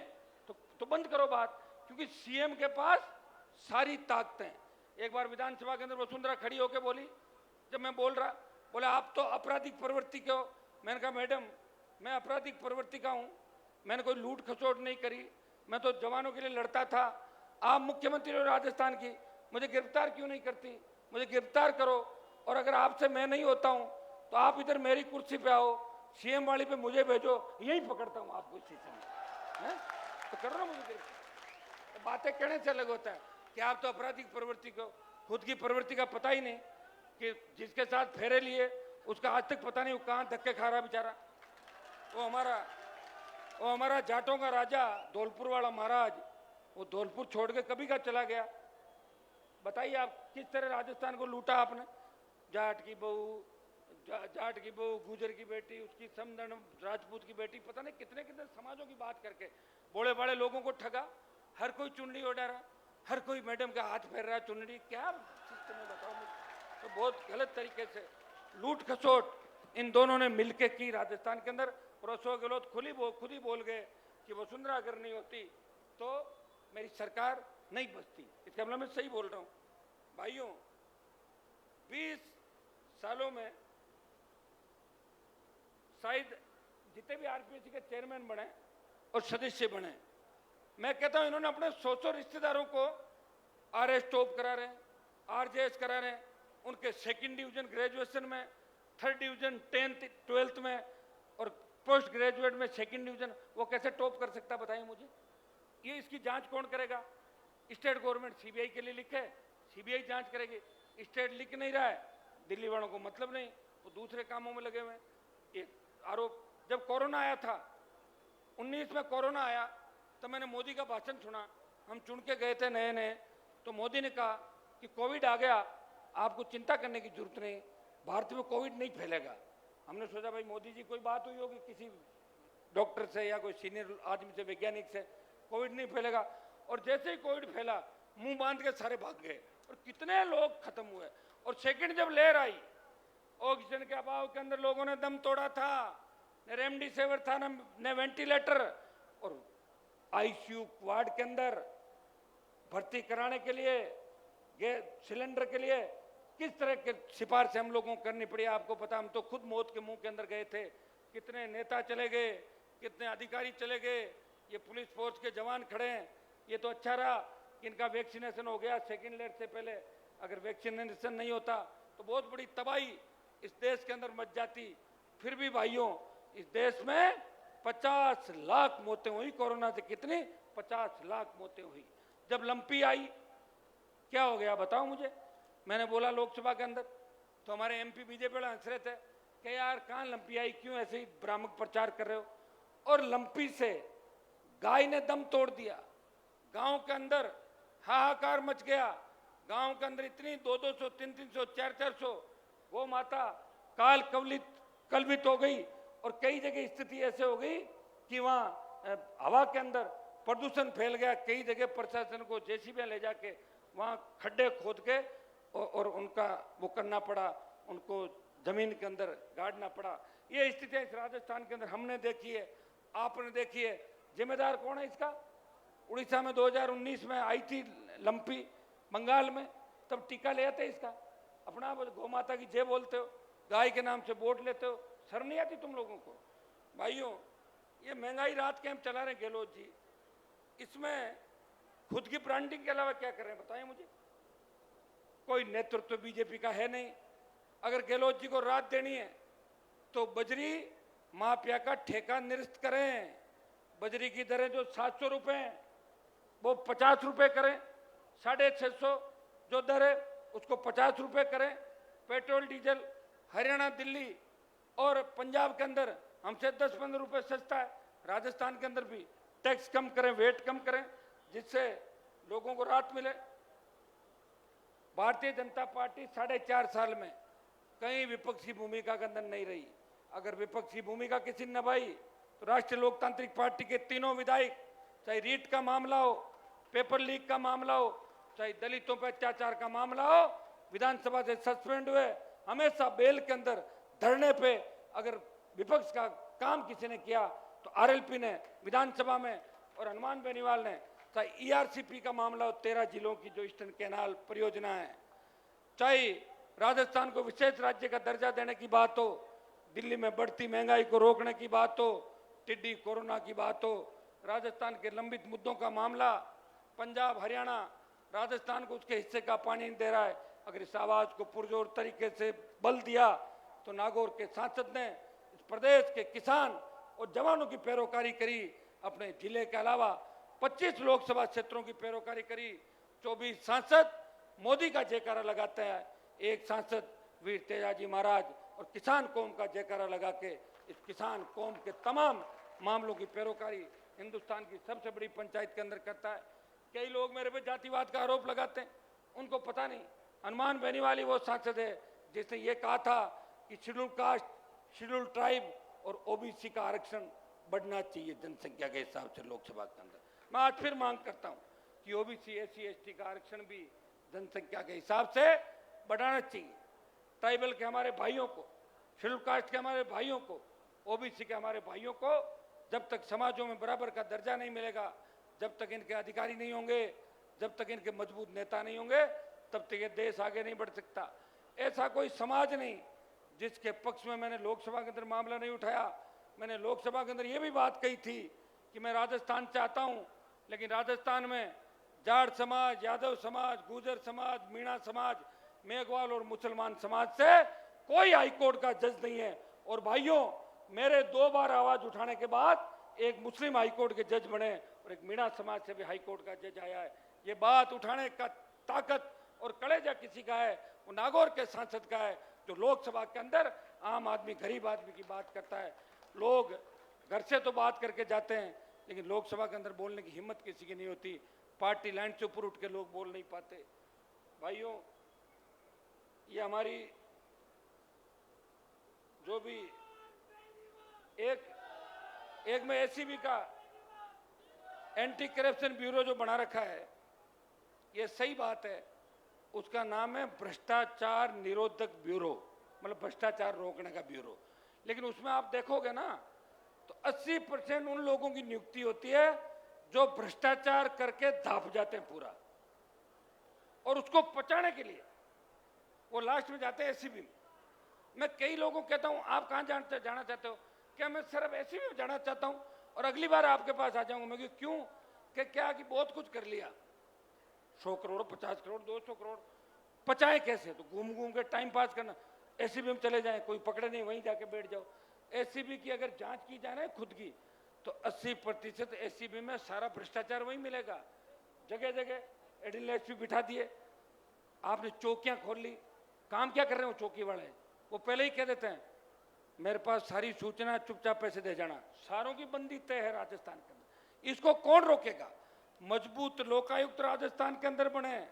तो बंद करो बात, क्योंकि सीएम के पास सारी ताकतें। एक बार विधानसभा के अंदर वसुंधरा खड़ी होकर बोली, जब मैं बोल रहा, बोले आप तो आपराधिक प्रवृत्ति के हो। मैंने कहा मैडम, मैं आपराधिक प्रवृत्ति का हूं, मैंने कोई लूट खसोट नहीं करी, मैं तो जवानों के लिए लड़ता था। आप मुख्यमंत्री हो राजस्थान की, मुझे गिरफ्तार क्यों नहीं करती? मुझे गिरफ्तार करो, और अगर आपसे मैं नहीं होता हूं तो आप इधर मेरी कुर्सी पे आओ, सीएम वाली पे मुझे भेजो, यही पकड़ता हूं आपको इसी समय, तो कर रहा मुझे गिरफ्तार। तो बातें कहने से अलग होता है कि आप तो आपराधिक प्रवृत्ति को, खुद की प्रवृत्ति का पता ही नहीं, कि जिसके साथ फेरे लिए उसका आज तक पता नहीं वो कहां धक्के खा रहा बेचारा। वो हमारा जाटों का राजा धौलपुर वाला महाराज, वो धौलपुर छोड़ के कभी का चला गया। बताइए आप किस तरह राजस्थान को लूटा आपने। जाट की बहू, गुजर की बेटी, उसकी समदन राजपूत की बेटी, पता नहीं कितने कितने समाजों की बात करके बड़े बड़े लोगों को ठगा। हर कोई चुनरी ओढ़ा रहा, हर कोई मैडम का हाथ फेर रहा है चुनरी। क्या सिस्टम है बताओ मुझे। तो बहुत गलत तरीके से लूट खसोट इन दोनों ने मिलके की राजस्थान के अंदर। और अशोक गहलोत खुद ही बोल गए कि वसुंधरा अगर नहीं होती तो मेरी सरकार नहीं बचती। इसका मतलब मैं सही बोल रहा हूं भाइयों। 20 सालों में शायद जितने भी आरपीएससी के चेयरमैन बने और सदस्य बने, मैं कहता हूं इन्होंने अपने 100 रिश्तेदारों को आरएस टॉप करा रहे हैं, आरजेएस करा रहे हैं। उनके 2nd डिवीजन ग्रेजुएशन में, 3rd डिवीजन 10th 12th में, और पोस्ट ग्रेजुएट में 2nd डिवीजन। वो कैसे टॉप कर सकता बताइए मुझे। ये इसकी जांच कौन करेगा? स्टेट गवर्नमेंट सीबीआई के लिए लिखे, सीबीआई जांच करेगी। स्टेट लिख नहीं रहा है, दिल्ली वालों को मतलब नहीं, वो दूसरे कामों में लगे हुए हैं। ये आरोप, जब कोरोना आया था 19 में, कोरोना आया तो मैंने मोदी का भाषण सुना। हम चुन के गए थे नए नए, तो मोदी ने कहा कि कोविड आ गया, आपको चिंता करने की जरूरत नहीं, भारत में कोविड नहीं फैलेगा। हमने सोचा भाई मोदी जी कोई बात हुई होगी किसी डॉक्टर से या कोई सीनियर आदमी से, वैज्ञानिक से, कोविड नहीं फैलेगा। और जैसे ही कोविड फैला, मुंह बांध के सारे भाग गए, और कितने लोग खत्म हुए। और सेकंड जब लहर आई, ऑक्सीजन के अभाव के अंदर लोगों ने दम तोड़ा था, न रेमडेसिविर था, न वेंटिलेटर। और आईसीयू वार्ड के अंदर भर्ती कराने के लिए, गैस सिलेंडर के लिए किस तरह के सिफारिश हम लोगों को करनी पड़ी आपको पता। हम तो खुद मौत के मुंह के अंदर गए थे। कितने नेता चले गए, कितने अधिकारी चले गए, ये पुलिस फोर्स के जवान खड़े हैं। ये तो अच्छा रहा कि इनका वैक्सीनेशन हो गया 2nd लहर से पहले। अगर वैक्सीनेशन नहीं होता तो बहुत बड़ी तबाही इस देश के अंदर मच जाती। फिर भी भाइयों, इस देश में 50 लाख मौतें हुई कोरोना से। कितनी? 50 लाख मौतें हुई। जब लंपी आई, क्या हो गया बताओ मुझे। मैंने बोला लोकसभा के अंदर, तो हमारे एमपी बीजेपी वाले हंस रहे थे कि यार कहां लंपी आई, क्यों ऐसे ही भ्रामक प्रचार कर रहे हो। और लंपी से गाय ने दम तोड़ दिया। गांव के अंदर हाहाकार मच गया। गांव के अंदर इतनी 200, 300, 400 वो माता काल कलवित हो गई। और कई जगह स्थिति ऐसे हो गई कि वहां हवा के अंदर प्रदूषण फैल गया। कई जगह प्रशासन को जेसीबी ले जाके वहां खड्डे खोद के और उनका वो करना पड़ा, उनको जमीन के अंदर गाड़ना पड़ा। ये स्थिति इस राजस्थान के अंदर हमने देखी है, आपने देखी है। जिम्मेदार कौन है इसका? उड़ीसा में 2019 में आई थी लंपी, बंगाल में, तब टीका ले आते इसका। अपना गौ माता की जय बोलते हो, गाय के नाम से वोट लेते हो, शर्म नहीं आती तुम लोगों को? भाइयों, ये महंगाई रात कैंप चला रहे गहलोत जी, इसमें खुद की ब्रांडिंग के अलावा क्या कर रहे हैं बताएं मुझे। कोई नेतृत्व बीजेपी का है नहीं। अगर गहलोत जी को राहत देनी है तो बजरी माफिया का ठेका निरस्त करें। बजरी की दरें जो 700 रुपए हैं वो 50 रुपए करें। 650 जो दर है उसको 50 रुपए करें। पेट्रोल डीजल हरियाणा, दिल्ली और पंजाब के अंदर हमसे 10-15 रुपए सस्ता है। राजस्थान के अंदर भी टैक्स कम करें, वेट कम करें, जिससे लोगों को राहत मिले। भारतीय जनता पार्टी 4.5 साल में कहीं विपक्षी भूमिका के अंदर नहीं रही। अगर विपक्षी भूमिका किसी ने निभाई तो राष्ट्रीय लोकतांत्रिक पार्टी के तीनों विधायक, चाहे रीट का मामला हो, पेपर लीक का मामला हो, चाहे दलितों पर अत्याचार का मामला हो, विधानसभा से सस्पेंड हुए, हमेशा बेल के अंदर धरने पे अगर विपक्ष का काम किसी ने किया तो आरएलपी ने विधानसभा में, और हनुमान बेनीवाल ने, चाहे ईआरसीपी का मामला हो 13 जिलों की जो ईस्टर्न कैनाल परियोजना है, चाहे राजस्थान को विशेष राज्य का दर्जा देने की बात हो, दिल्ली में बढ़ती महंगाई को रोकने की बात हो, टिड्डी कोरोना की बात हो, राजस्थान के लंबित मुद्दों का मामला, पंजाब हरियाणा राजस्थान को उसके हिस्से का पानी नहीं दे रहा है, अगर इस आवाज को पुरजोर तरीके से बल दिया तो नागौर के सांसद ने इस प्रदेश के किसान और जवानों की पैरोकारी करी, अपने जिले के अलावा 25 लोकसभा क्षेत्रों की पैरोकारी करी, 24 सांसद मोदी का जयकारा लगाते हैं, एक सांसद वीर तेजाजी महाराज और किसान कौम का जयकारा लगा के इस किसान कौम के तमाम मामलों की पैरोकारी हिंदुस्तान की सबसे बड़ी पंचायत के अंदर करता है। कई लोग मेरे पे जातिवाद का आरोप लगाते हैं, उनको पता नहीं हनुमान बेनीवाल ही वो सांसद है जिसने ये कहा था कि शेड्यूल कास्ट, शेड्यूल ट्राइब और ओबीसी का आरक्षण बढ़ना चाहिए जनसंख्या के हिसाब से लोकसभा के अंदर। मैं आज फिर मांग करता हूं कि ओबीसी एससी एसटी का आरक्षण भी जनसंख्या के हिसाब से बढ़ाना चाहिए। ट्राइबल के हमारे भाइयों को, शेड्यूल कास्ट के हमारे भाइयों को, ओबीसी के हमारे भाइयों को जब तक समाजों में बराबर का दर्जा नहीं मिलेगा, जब तक इनके अधिकारी नहीं होंगे, जब तक इनके मजबूत नेता नहीं होंगे, तब तक ये देश आगे नहीं बढ़ सकता। ऐसा कोई समाज नहीं जिसके पक्ष में मैंने लोकसभा के अंदर मामला नहीं उठाया। मैंने लोकसभा के अंदर ये भी बात कही थी कि मैं राजस्थान से आता हूं, लेकिन राजस्थान में जाट समाज, यादव समाज, गुर्जर समाज, मीणा समाज, मेघवाल और मुसलमान समाज से कोई हाईकोर्ट का जज नहीं है। और भाइयों, मेरे 2 बार आवाज उठाने के बाद एक मुस्लिम हाईकोर्ट के जज बने और एक मीणा समाज से भी हाईकोर्ट का जज आया है। ये बात उठाने का ताकत और कलेजा किसी का है, वो नागौर के सांसद का है, जो लोकसभा के अंदर आम आदमी, गरीब आदमी की बात करता है। लोग घर से तो बात करके जाते हैं, लेकिन लोकसभा के अंदर बोलने की हिम्मत किसी की नहीं होती। पार्टी लाइन से ऊपर उठ के लोग बोल नहीं पाते। भाइयों, ये हमारी जो भी एक में एसीबी का एंटी करप्शन ब्यूरो जो बना रखा है, ये सही बात है, उसका नाम है भ्रष्टाचार निरोधक ब्यूरो, मतलब भ्रष्टाचार रोकने का ब्यूरो। लेकिन उसमें आप देखोगे ना तो 80% उन लोगों की नियुक्ति होती है जो भ्रष्टाचार करके धाप जाते हैं पूरा, और उसको पचाने के लिए वो लास्ट में जाते हैं एसीबी में। मैं कई लोगों को कहता हूं, आप कहां जाना चाहते हो? क्या मैं सिर्फ एसीबी में जाना चाहता हूं और अगली बार आपके पास आ जाऊंगा। मैं क्यों? कि क्या कि बहुत कुछ कर लिया, 100 करोड़, 50 करोड़, 200 करोड़, पचाए कैसे? तो घूम घूम के टाइम पास करना। एसीबी में चले जाएं, कोई पकड़े नहीं, वहीं जाके बैठ जाओ। एसीबी की अगर जांच की जाए ना खुद की, तो 80% एसीबी में सारा भ्रष्टाचार वहीं मिलेगा। जगह जगह एडिशनल एसपी बिठा दिए, आपने चौकियां खोल ली। काम क्या कर रहे हो चौकी वाले? वो पहले ही कह देते हैं मेरे पास सारी सूचना, चुपचाप पैसे दे जाना। सारों की बंदी तय है राजस्थान के अंदर। इसको कौन रोकेगा? मजबूत लोकायुक्त राजस्थान के अंदर बने,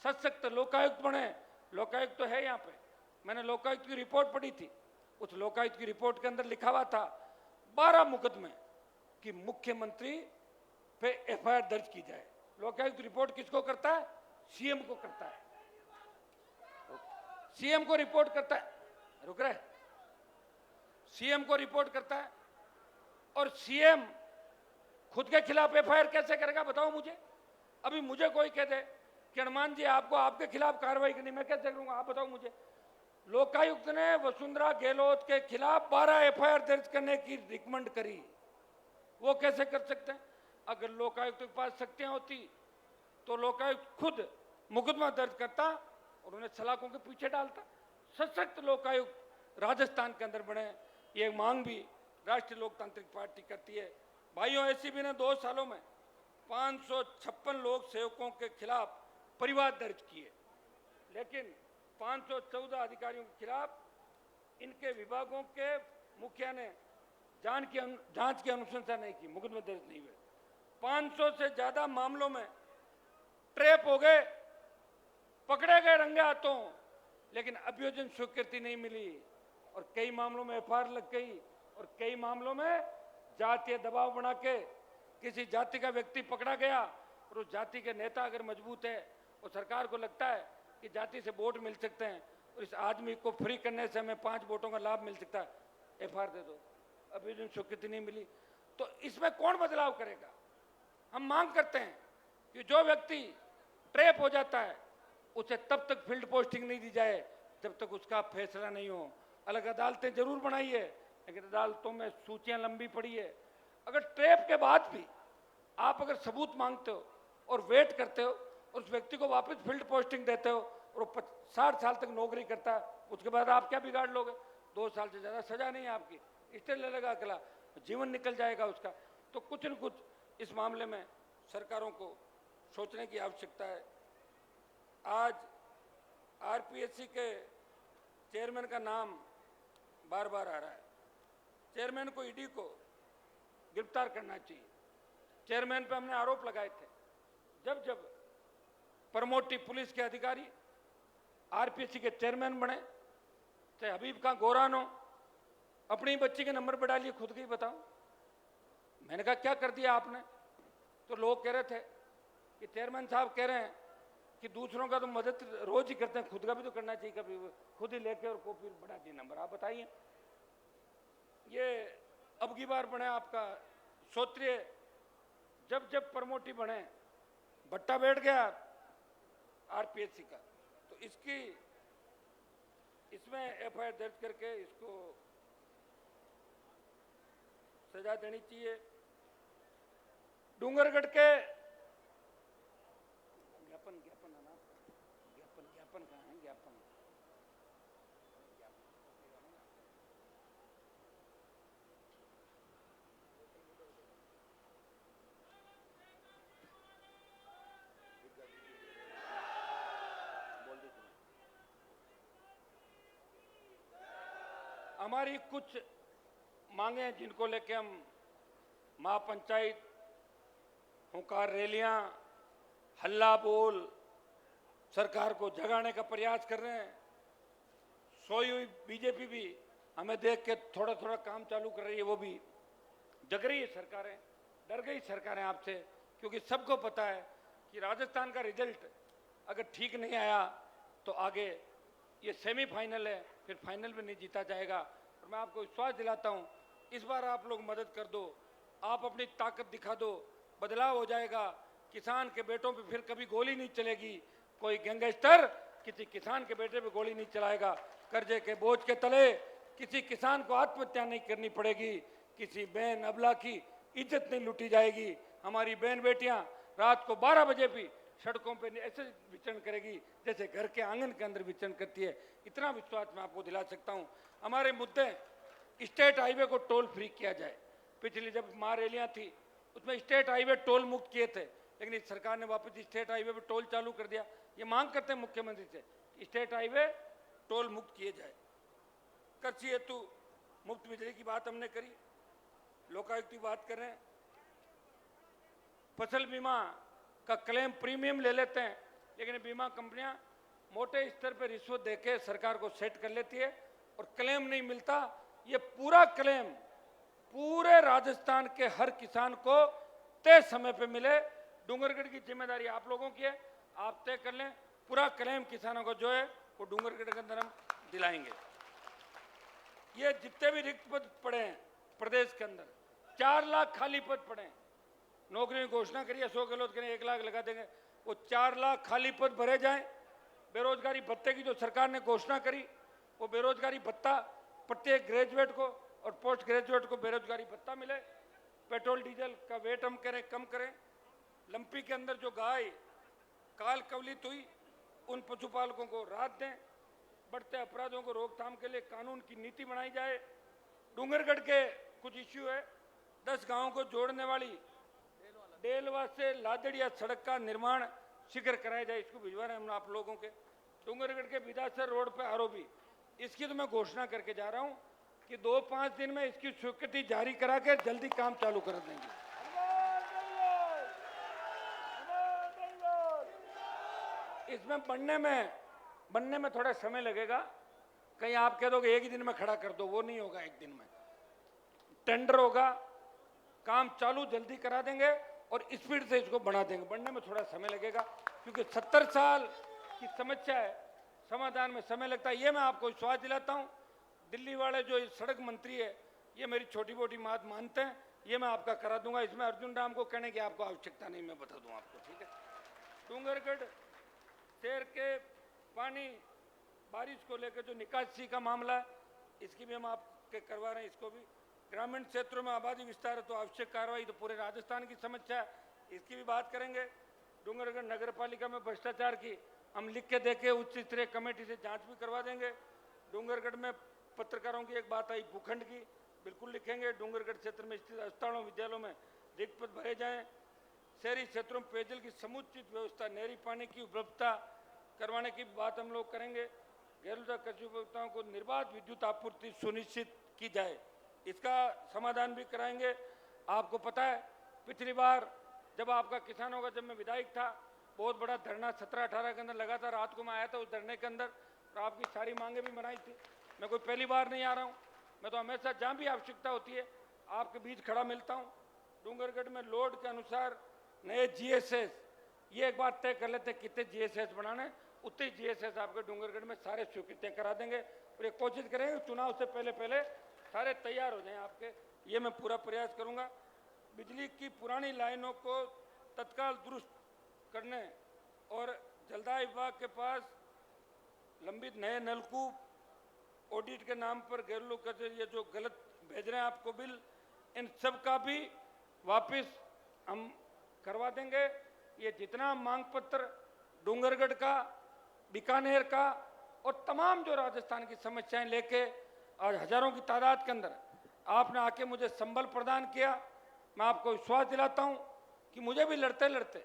सशक्त लोकायुक्त बने। लोकायुक्त तो है यहाँ पे, मैंने लोकायुक्त की रिपोर्ट पढ़ी थी। उस लोकायुक्त की रिपोर्ट के अंदर लिखा हुआ था 12 मुकदमे कि मुख्यमंत्री पे एफआईआर दर्ज की जाए। लोकायुक्त रिपोर्ट किसको करता है? सीएम को करता है। सीएम को रिपोर्ट करता है, रुक रहे, सीएम को रिपोर्ट करता है। और सीएम खुद के खिलाफ एफआईआर कैसे करेगा बताओ मुझे? अभी मुझे कोई कह दे कि हनुमान जी आपको आपके खिलाफ कार्रवाई करनी, मैं कैसे करूंगा? आप बताओ मुझे। लोकायुक्त ने वसुंधरा गहलोत के खिलाफ 12 एफआईआर दर्ज करने की रिकमेंड करी। वो कैसे कर सकते हैं? अगर लोकायुक्त के पास शक्तियां होती तो लोकायुक्त खुद मुकदमा दर्ज करता और उन्हें सलाखों के पीछे डालता। सशक्त लोकायुक्त राजस्थान के अंदर बने, ये मांग भी राष्ट्रीय लोकतांत्रिक पार्टी करती है। भाइयों, एसीबी ने 2 सालों में 556 लोक सेवकों के खिलाफ परिवाद दर्ज किए, लेकिन 514 अधिकारियों के खिलाफ इनके विभागों के मुखिया ने जांच की अनुशंसा नहीं की, मुकदमे दर्ज नहीं हुए। 500 से ज्यादा मामलों में ट्रैप हो गए, पकड़े गए रंगे हाथों, लेकिन अभियोजन स्वीकृति नहीं मिली और कई मामलों में एफआईआर लग गई और कई मामलों में जातीय दबाव बना के किसी जाति का व्यक्ति पकड़ा गया और उस जाति के नेता अगर मजबूत है और सरकार को लगता है कि जाति से वोट मिल सकते हैं और इस आदमी को फ्री करने से हमें 5 वोटों का लाभ मिल सकता है, एफआईआर दे दो। अभी जो स्वीकृति नहीं मिली, तो इसमें कौन बदलाव करेगा? हम मांग करते हैं कि जो व्यक्ति ट्रैप हो जाता है उसे तब तक फील्ड पोस्टिंग नहीं दी जाए जब तक उसका फैसला नहीं हो। अलग अदालतें जरूर बनाइए, लेकिन अदालतों में सूचियां लंबी पड़ी है। अगर ट्रैप के बाद भी आप अगर सबूत मांगते हो और वेट करते हो और उस व्यक्ति को वापस फील्ड पोस्टिंग देते हो और वो 60 साल तक नौकरी करता है, उसके बाद आप क्या बिगाड़ लोगे? 2 साल से ज़्यादा सजा नहीं है आपकी, स्टे ले लेगा अकेला, जीवन निकल जाएगा उसका। तो कुछ न कुछ इस मामले में सरकारों को सोचने की आवश्यकता है। आज आरपीएससी के चेयरमैन का नाम बार बार आ रहा है। चेयरमैन को ईडी को गिरफ्तार करना चाहिए। चेयरमैन पे हमने आरोप लगाए थे, जब जब प्रमोटिव पुलिस के अधिकारी आरपीएससी के चेयरमैन बने, चाहे हबीब खां गोरान हो, अपनी बच्ची के नंबर पर डालिए, खुद के ही बताओ। मैंने कहा क्या कर दिया आपने? तो लोग कह रहे थे कि चेयरमैन साहब कह रहे हैं कि दूसरों का तो मदद रोज ही करते हैं, खुद का भी तो करना चाहिए, कभी खुद ही लेके और कॉपी बढ़ा दिए नंबर। आप बताइए, ये अब की बार बने आपका श्रोत्रिय, जब जब प्रमोटी बने भट्टा बैठ गया आरपीएससी का, तो इसमें एफआईआर दर्ज करके इसको सजा देनी चाहिए। डूंगरगढ़ के ज्ञापन है ना, ज्ञापन कहाँ है? ज्ञापन हमारी कुछ मांगे हैं जिनको लेके हम महापंचायत, हुंकार रैलियां, हल्ला बोल सरकार को जगाने का प्रयास कर रहे हैं। सोई हुई बीजेपी भी हमें देख के थोड़ा थोड़ा काम चालू कर रही है, वो भी जग रही है सरकारें, डर गई सरकारें आपसे, क्योंकि सबको पता है कि राजस्थान का रिजल्ट अगर ठीक नहीं आया तो आगे ये सेमीफाइनल है, फिर फाइनल में नहीं जीता जाएगा। और मैं आपको विश्वास दिलाता हूं, इस बार आप लोग मदद कर दो, आप अपनी ताकत दिखा दो, बदलाव हो जाएगा। किसान के बेटों पे फिर कभी गोली नहीं चलेगी, कोई गैंगस्टर किसी किसान के बेटे पे गोली नहीं चलाएगा। कर्जे के बोझ के तले किसी किसान को आत्महत्या नहीं करनी पड़ेगी, किसी बहन अबला की इज्जत नहीं लूटी जाएगी। हमारी बहन बेटियां रात को 12 बजे भी सड़कों पे ऐसे विचरण करेगी जैसे घर के आंगन के अंदर विचरण करती है। इतना विश्वास मैं आपको दिला सकता हूं। हमारे मुद्दे, स्टेट हाईवे को टोल फ्री किया जाए। पिछली जब महारैलियां थी उसमें स्टेट हाईवे टोल मुक्त किए थे, लेकिन इस सरकार ने वापस स्टेट हाईवे पर टोल चालू कर दिया। ये मांग करते हैं मुख्यमंत्री से, स्टेट हाईवे टोल मुक्त किए जाए। कृषि हेतु मुफ्त बिजली की बात हमने करी, लोकायुक्त की बात कर रहे हैं। फसल बीमा का क्लेम प्रीमियम ले लेते हैं, लेकिन बीमा कंपनियां मोटे स्तर पर रिश्वत देके सरकार को सेट कर लेती है और क्लेम नहीं मिलता। ये पूरा क्लेम पूरे राजस्थान के हर किसान को तय समय पे मिले। डूंगरगढ़ की जिम्मेदारी आप लोगों की है, आप तय कर लें। पूरा क्लेम किसानों को जो है वो डूंगरगढ़ के अंदर हम दिलाएंगे। ये जितने भी रिक्त पद पड़े हैं प्रदेश के अंदर, 4 लाख खाली पद पड़े हैं। नौकरी की घोषणा करिए, अशोक गहलोत करें 1 लाख लगा देंगे, वो 4 लाख खाली पद भरे जाएं। बेरोजगारी भत्ते की जो सरकार ने घोषणा करी, वो बेरोजगारी भत्ता प्रत्येक ग्रेजुएट को और पोस्ट ग्रेजुएट को बेरोजगारी भत्ता मिले। पेट्रोल डीजल का वेट हम करें, कम करें। लंपी के अंदर जो गाय काल कवलित हुई, उन पशुपालकों को राहत दें। बढ़ते अपराधों को रोकथाम के लिए कानून की नीति बनाई जाए। डूंगरगढ़ के कुछ इश्यू है, 10 गांवों को जोड़ने वाली डेलवा से लादड़िया सड़क का निर्माण शीघ्र कराया जाए। इसको भिजवा रहे हैं हम आप लोगों के। डूंगरगढ़ के बिदासर रोड पे आरोपी, इसकी तो मैं घोषणा करके जा रहा हूं कि 2-5 दिन में इसकी स्वीकृति जारी करा के जल्दी काम चालू कर देंगे। इसमें बनने में थोड़ा समय लगेगा। कहीं आप कह दोगे एक ही दिन में खड़ा कर दो, वो नहीं होगा। एक दिन में टेंडर होगा, काम चालू जल्दी करा देंगे और स्पीड से इसको बढ़ा देंगे। बनने में थोड़ा समय लगेगा, क्योंकि 70 साल की समस्या है, समाधान में समय लगता है, ये मैं आपको विश्वास दिलाता हूँ। दिल्ली वाले जो सड़क मंत्री है, ये मेरी छोटी मोटी बात मानते हैं, ये मैं आपका करा दूंगा। इसमें अर्जुन राम को कहने की आपको आवश्यकता नहीं, मैं बता दूं आपको, ठीक है। डूंगरगढ़ शहर के पानी बारिश को लेकर जो निकासी का मामला है, इसकी भी हम आपके करवा रहे हैं। इसको भी ग्रामीण क्षेत्रों में आबादी विस्तार है तो आवश्यक कार्रवाई, तो पूरे राजस्थान की समस्या है, इसकी भी बात करेंगे। डूंगरगढ़ नगर पालिका में भ्रष्टाचार की हम लिख के देके उच्च स्तरीय कमेटी से जांच भी करवा देंगे। डूंगरगढ़ में पत्रकारों की एक बात आई, भूखंड की, बिल्कुल लिखेंगे। डूंगरगढ़ क्षेत्र में स्थित अस्पतालों विद्यालयों में रिक्त पद भरे जाएं। शहरी क्षेत्रों में पेयजल की समुचित व्यवस्था, नहरी पानी की उपलब्धता करवाने की बात हम लोग करेंगे। गैर कृषि उपभोक्ताओं को निर्बाध विद्युत आपूर्ति सुनिश्चित की जाए, इसका समाधान भी कराएंगे। आपको पता है पिछली बार जब आपका किसानों का, जब मैं विधायक था, बहुत बड़ा धरना 17-18 के अंदर लगा था। रात को मैं आया था उस धरने के अंदर और आपकी सारी मांगे भी मनाई थी। मैं कोई पहली बार नहीं आ रहा हूँ, मैं तो हमेशा जहाँ भी आवश्यकता होती है आपके बीच खड़ा मिलता हूँ। डूंगरगढ़ में लोड के अनुसार नए जीएसएस, ये एक बार तय कर लेते हैं कितने जीएसएस बनाने, उतने जीएसएस आपके डूंगरगढ़ में सारे स्वीकृतियाँ करा देंगे। और ये कोशिश करेंगे चुनाव से पहले पहले सारे तैयार हो जाएं आपके, ये मैं पूरा प्रयास करूँगा। बिजली की पुरानी लाइनों को तत्काल दुरुस्त करने और जलदाय विभाग के पास लंबित नए नलकूप ऑडिट के नाम पर घरेलू कचरे, ये जो गलत भेज रहे हैं आपको बिल, इन सब का भी वापस हम करवा देंगे। ये जितना मांग पत्र डूंगरगढ़ का, बीकानेर का और तमाम जो राजस्थान की समस्याएं लेके आज हजारों की तादाद के अंदर आपने आके मुझे संबल प्रदान किया, मैं आपको विश्वास दिलाता हूं कि मुझे भी लड़ते लड़ते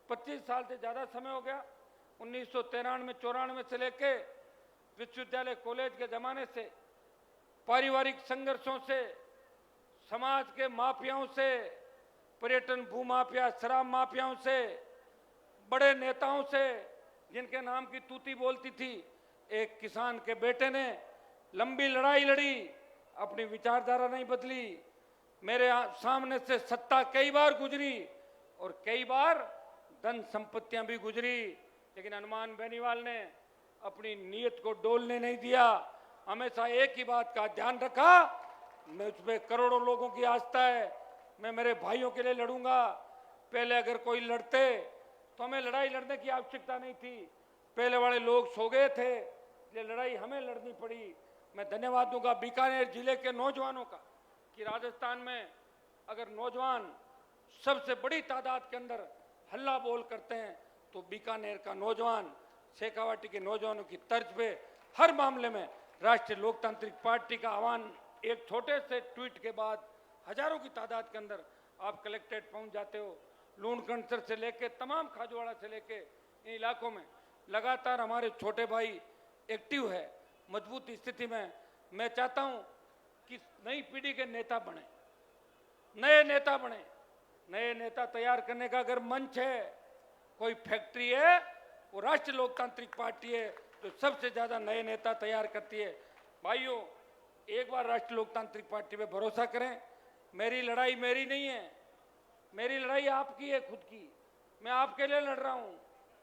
25 साल से ज़्यादा समय हो गया। 1993-94 से लेके विश्वविद्यालय कॉलेज के ज़माने से, पारिवारिक संघर्षों से, समाज के माफियाओं से, पर्यटन भूमाफिया, शराब माफियाओं से, बड़े नेताओं से जिनके नाम की तूती बोलती थी, एक किसान के बेटे ने लंबी लड़ाई लड़ी, अपनी विचारधारा नहीं बदली। मेरे सामने से सत्ता कई बार गुजरी और कई बार धन संपत्तियां भी गुजरी, लेकिन हनुमान बेनीवाल ने अपनी नीयत को डोलने नहीं दिया। हमेशा एक ही बात का ध्यान रखा, मैं उसमें करोड़ों लोगों की आस्था है, मैं मेरे भाइयों के लिए लड़ूंगा। पहले अगर कोई लड़ते तो हमें लड़ाई लड़ने की आवश्यकता नहीं थी, पहले वाले लोग सो गए थे, ये लड़ाई हमें लड़नी पड़ी। मैं धन्यवाद दूंगा बीकानेर जिले के नौजवानों का कि राजस्थान में अगर नौजवान सबसे बड़ी तादाद के अंदर हल्ला बोल करते हैं तो बीकानेर का नौजवान, शेखावाटी के नौजवानों की तर्ज पे हर मामले में राष्ट्रीय लोकतांत्रिक पार्टी का आह्वान, एक छोटे से ट्वीट के बाद हजारों की तादाद के अंदर आप कलेक्ट्रेट पहुंच जाते हो। लूणकंसर से लेके तमाम खाजवाड़ा से लेके इन इलाकों में लगातार हमारे छोटे भाई एक्टिव है, मजबूत स्थिति में। मैं चाहता हूं कि नई पीढ़ी के नेता बने, नए नेता बने। नए नेता तैयार करने का अगर मंच है, कोई फैक्ट्री है, वो राष्ट्रीय लोकतांत्रिक पार्टी है जो सबसे ज्यादा नए नेता तैयार करती है। भाइयों, एक बार राष्ट्रीय लोकतांत्रिक पार्टी पे भरोसा करें। मेरी लड़ाई मेरी नहीं है, मेरी लड़ाई आपकी है, खुद की। मैं आपके लिए लड़ रहा हूं।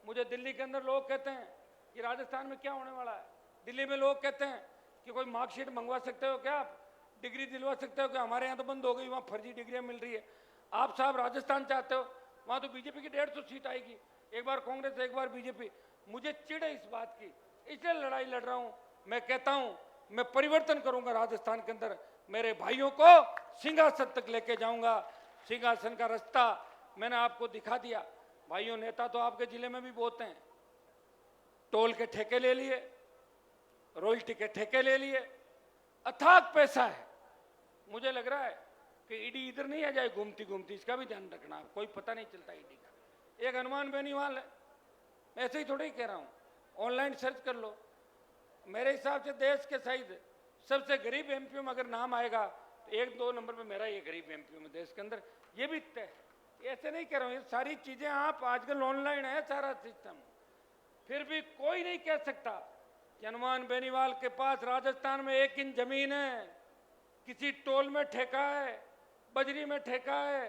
मुझे दिल्ली के अंदर लोग कहते हैं कि राजस्थान में क्या होने वाला है। दिल्ली में लोग कहते हैं कि कोई मार्कशीट मंगवा सकते हो क्या, आप डिग्री दिलवा सकते हो क्या, हमारे यहाँ तो बंद हो गई, वहाँ फर्जी डिग्रियाँ मिल रही है। आप साहब राजस्थान चाहते हो, वहाँ तो बीजेपी की 150 सीट आएगी, एक बार कांग्रेस एक बार बीजेपी। मुझे चिढ़ है इस बात की, इसलिए लड़ाई लड़ रहा हूँ। मैं कहता हूँ मैं परिवर्तन करूंगा राजस्थान के अंदर, मेरे भाइयों को सिंहासन तक लेके जाऊंगा। सिंहासन का रास्ता मैंने आपको दिखा दिया। भाइयों, नेता तो आपके जिले में भी बहुत हैं, टोल के ठेके ले लिए, रॉयल्टी के ठेके ले लिए, अथाक पैसा है। मुझे लग रहा है कि ईडी इधर नहीं आ जाए घूमती घूमती, इसका भी ध्यान रखना, कोई पता नहीं चलता ईडी का। एक हनुमान बेनीवाल है, मैं ऐसे ही थोड़ा ही कह रहा हूँ, ऑनलाइन सर्च कर लो। मेरे हिसाब से देश के शायद सबसे गरीब एमपी में अगर नाम आएगा तो 1-2 नंबर पे मेरा ये गरीब एमपी में देश के अंदर, ये भी तय। ऐसे नहीं कह रहा हूँ, ये सारी चीजें आप आजकल ऑनलाइन है सारा सिस्टम, फिर भी कोई नहीं कह सकता कि हनुमान बेनीवाल के पास राजस्थान में 1 इंच जमीन है, किसी टोल में ठेका है, बजरी में ठेका है,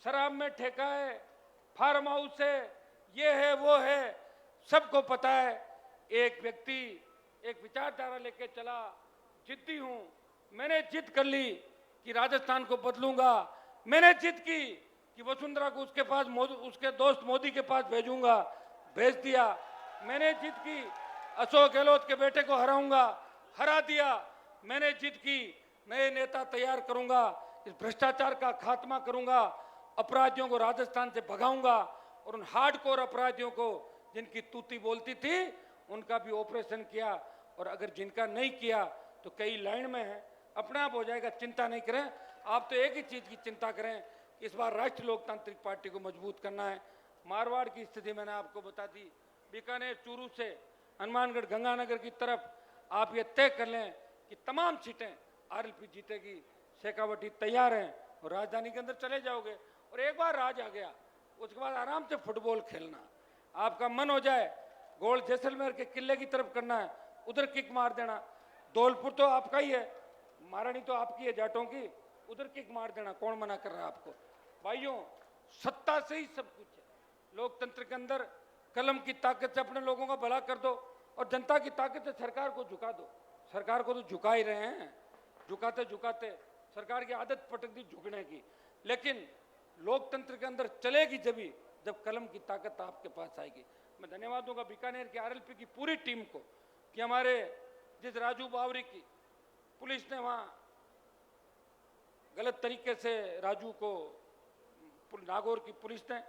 शराब में ठेका है, फार्म हाउस है, ये है वो है। सबको पता है, एक व्यक्ति एक विचारधारा लेके चला, जिद्दी हूं, मैंने जिद कर ली कि राजस्थान को बदलूंगा, मैंने जिद की कि वसुंधरा को उसके पास उसके दोस्त मोदी के पास भेजूंगा, भेज दिया। मैंने जिद की अशोक गहलोत के बेटे को हराऊंगा, हरा दिया। मैंने जिद की नए नेता तैयार करूंगा, इस भ्रष्टाचार का खात्मा करूंगा, अपराधियों को राजस्थान से भगाऊंगा और उन हार्डकोर अपराधियों को जिनकी तूती बोलती थी उनका भी ऑपरेशन किया। और अगर जिनका नहीं किया तो कई लाइन में है, अपने आप हो जाएगा, चिंता नहीं करें। आप तो एक ही चीज की चिंता करें कि इस बार राष्ट्रीय लोकतांत्रिक पार्टी को मजबूत करना है। मारवाड़ की स्थिति मैंने आपको बता दी, बीकानेर चूरू से हनुमानगढ़ गंगानगर की तरफ आप ये तय कर लें कि तमाम सीटें आरएलपी जीतेगी। शेखावटी तैयार हैं और राजधानी के अंदर चले जाओगे और एक बार राज आ गया उसके बाद आराम से फुटबॉल खेलना। आपका मन हो जाए गोल जैसलमेर के किले की तरफ करना है, उधर किक मार देना। धौलपुर तो आपका ही है, महारानी तो आपकी है जाटों की, उधर किक मार देना, कौन मना कर रहा है आपको। भाइयों, सत्ता से ही सब कुछ है। लोकतंत्र के अंदर कलम की ताकत से अपने लोगों का भला कर दो और जनता की ताकत से सरकार को झुका दो। सरकार को तो झुका ही रहे हैं, झुकाते झुकाते सरकार की आदत पटक दी झुकने की। लेकिन लोकतंत्र के अंदर चलेगी जब कलम की ताकत आपके पास आएगी। मैं धन्यवाद दूंगा बीकानेर के आरएलपी की पूरी टीम को कि हमारे जिस राजू बावरी की पुलिस ने वहां गलत तरीके से राजू को, नागौर की पुलिस ने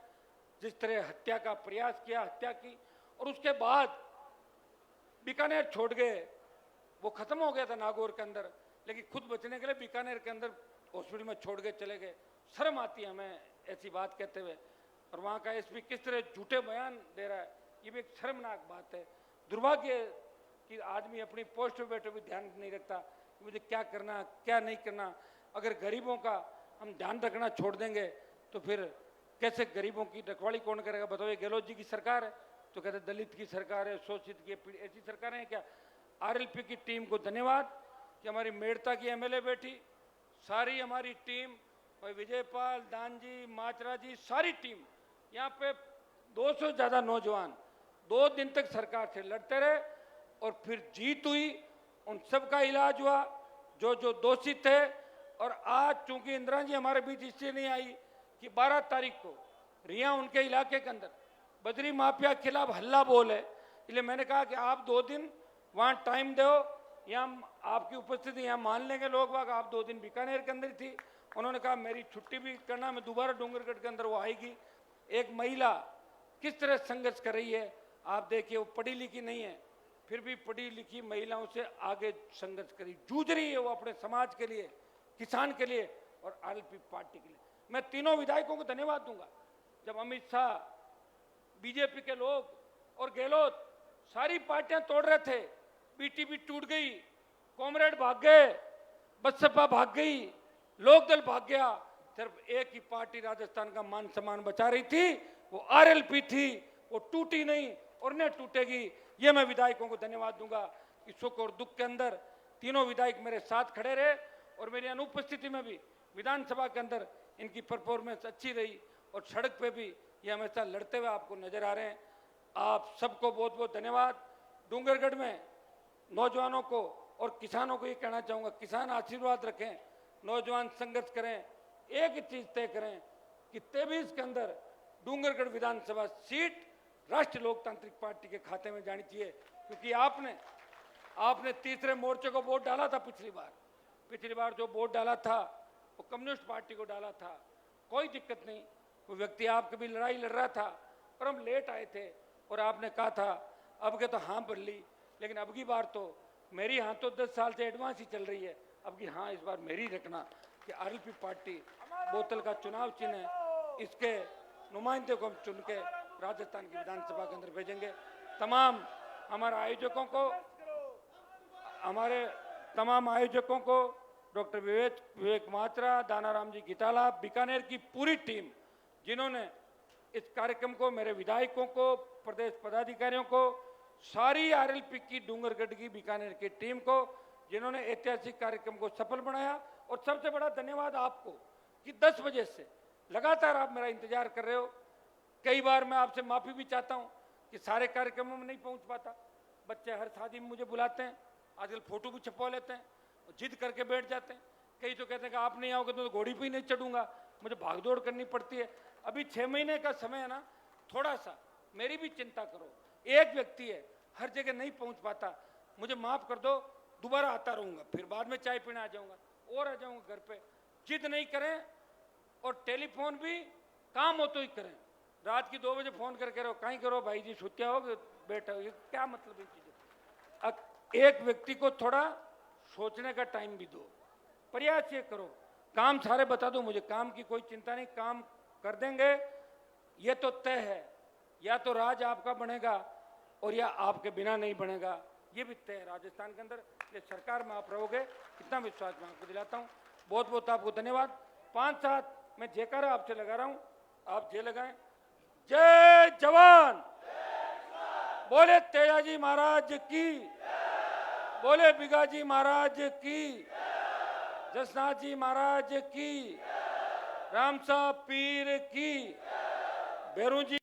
जिस तरह हत्या का प्रयास किया, हत्या की और उसके बाद बीकानेर छोड़ गए। वो खत्म हो गया था नागौर के अंदर, लेकिन खुद बचने के लिए बीकानेर के अंदर हॉस्पिटल में छोड़ के चले गए। शर्म आती है हमें ऐसी बात कहते हुए। और वहां का एसपी किस तरह झूठे बयान दे रहा है, ये भी एक शर्मनाक बात है। दुर्भाग्य कि आदमी अपनी पोस्ट पे बैठे भी ध्यान नहीं रखता कि मुझे क्या करना क्या नहीं करना। अगर गरीबों का हम ध्यान रखना छोड़ देंगे तो फिर कैसे गरीबों की रखवाली कौन करेगा। बताओ, ये गहलोत जी की सरकार है तो कहते दलित की सरकार है, शोषित की, ऐसी सरकारें हैं क्या। आरएलपी की टीम को धन्यवाद कि हमारी मेड़ता की एमएलए बैठी, सारी हमारी टीम, विजयपाल, दानजी, माचरा जी, सारी टीम यहाँ पे 200 ज्यादा नौजवान 2 दिन तक सरकार से लड़ते रहे और फिर जीत हुई। उन सबका इलाज हुआ जो जो दोषी थे। और आज चूंकि इंदिरा जी हमारे बीच इसलिए नहीं आई कि 12 तारीख को रिया उनके इलाके के अंदर बजरी माफिया के खिलाफ हल्ला बोल है, इसलिए मैंने कहा कि आप 2 दिन वहां टाइम दो, यहाँ आपकी उपस्थिति यहाँ मान लेंगे लोग बाग। आप 2 दिन बीकानेर के अंदर थी, उन्होंने कहा मेरी छुट्टी भी करना, मैं दोबारा डूंगरगढ़ के अंदर वो आएगी। एक महिला किस तरह संघर्ष कर रही है आप देखिए, वो पढ़ी लिखी नहीं है फिर भी पढ़ी लिखी महिलाओं से आगे संघर्ष करी, जूझ रही है वो अपने समाज के लिए, किसान के लिए और आरएलपी पार्टी के लिए। मैं तीनों विधायकों को धन्यवाद दूंगा। जब अमित शाह, बीजेपी के लोग और गहलोत सारी पार्टियां तोड़ रहे थे, बीटीपी टूट गई, कॉमरेड भाग गए, बसपा भाग गई, लोकदल भाग गया, सिर्फ एक ही पार्टी राजस्थान का मान सम्मान बचा रही थी, वो आरएलपी थी। वो टूटी नहीं और न टूटेगी। ये मैं विधायकों को धन्यवाद दूंगा कि सुख और दुख के अंदर तीनों विधायक मेरे साथ खड़े रहे और मेरी अनुपस्थिति में भी विधानसभा के अंदर इनकी परफॉर्मेंस अच्छी रही और सड़क पे भी ये हमेशा लड़ते हुए आपको नजर आ रहे हैं। आप सबको बहुत बहुत धन्यवाद। डूंगरगढ़ में नौजवानों को और किसानों को ये कहना चाहूँगा, किसान आशीर्वाद रखें, नौजवान संघर्ष करें, एक चीज तय करें कि 23 के अंदर डूंगरगढ़ विधानसभा सीट राष्ट्रीय लोकतांत्रिक पार्टी के खाते में जानी चाहिए। क्योंकि आपने तीसरे मोर्चे को वोट डाला था पिछली बार जो वोट डाला था वो कम्युनिस्ट पार्टी को डाला था, कोई दिक्कत नहीं। वो व्यक्ति आपके भी लड़ाई लड़ रहा था और हम लेट आए थे और आपने कहा था अब के तो हाँ भर ली, लेकिन अब की बार तो मेरी हाँ तो 10 साल से एडवांस ही चल रही है, अब की हाँ इस बार मेरी रखना कि आरएलपी पार्टी बोतल का चुनाव चिन्ह है, इसके नुमाइंदे को हम चुन के राजस्थान की विधानसभा के अंदर भेजेंगे। तमाम हमारे आयोजकों को डॉक्टर विवेक मात्रा, दानाराम जी गिताला, बीकानेर की पूरी टीम जिन्होंने इस कार्यक्रम को, मेरे विधायकों को, प्रदेश पदाधिकारियों को, सारी आरएलपी की डूंगरगढ़ की बीकानेर की टीम को जिन्होंने ऐतिहासिक कार्यक्रम को सफल बनाया। और सबसे बड़ा धन्यवाद आपको कि 10 बजे से लगातार आप मेरा इंतजार कर रहे हो। कई बार मैं आपसे माफी भी चाहता हूं कि सारे कार्यक्रमों में नहीं पहुंच पाता। बच्चे हर शादी में मुझे बुलाते हैं, आजकल फोटो भी छपवा लेते हैं, जिद करके बैठ जाते हैं। कई तो कहते हैं कि आप नहीं आओगे तो घोड़ी पे ही नहीं चढ़ूंगा, मुझे भागदौड़ करनी पड़ती है। अभी 6 महीने का समय है ना, थोड़ा सा मेरी भी चिंता करो। एक व्यक्ति है, हर जगह नहीं पहुंच पाता, मुझे माफ कर दो, दोबारा आता रहूंगा, फिर बाद में चाय पीने आ जाऊंगा और आ जाऊंगा घर पे। जिद नहीं करें, और टेलीफोन भी काम हो तो ही करें। रात की 2 बजे फोन करके रहो, कहीं करो भाई जी छुट्टियां हो बैठा हो, ये क्या मतलब है चीजें। एक व्यक्ति को थोड़ा सोचने का टाइम भी दो, प्रयास ये करो। काम सारे बता दो मुझे, काम की कोई चिंता नहीं, काम कर देंगे, ये तो तय है। या तो राज आपका बनेगा और या आपके बिना नहीं बनेगा, ये भी तय है राजस्थान के अंदर। ये सरकार में आप रहोगे, इतना विश्वास मैं आपको दिलाता हूँ। बहुत बहुत आपको धन्यवाद। 5-7 मैं जयकारा आपसे लगा रहा हूँ, आप जय लगाएं। जय जवान, बोले तेजाजी महाराज की, बोले बिगाजी महाराज की, जसनाथ जी महाराज की, राम साहब पीर की, भैरू जी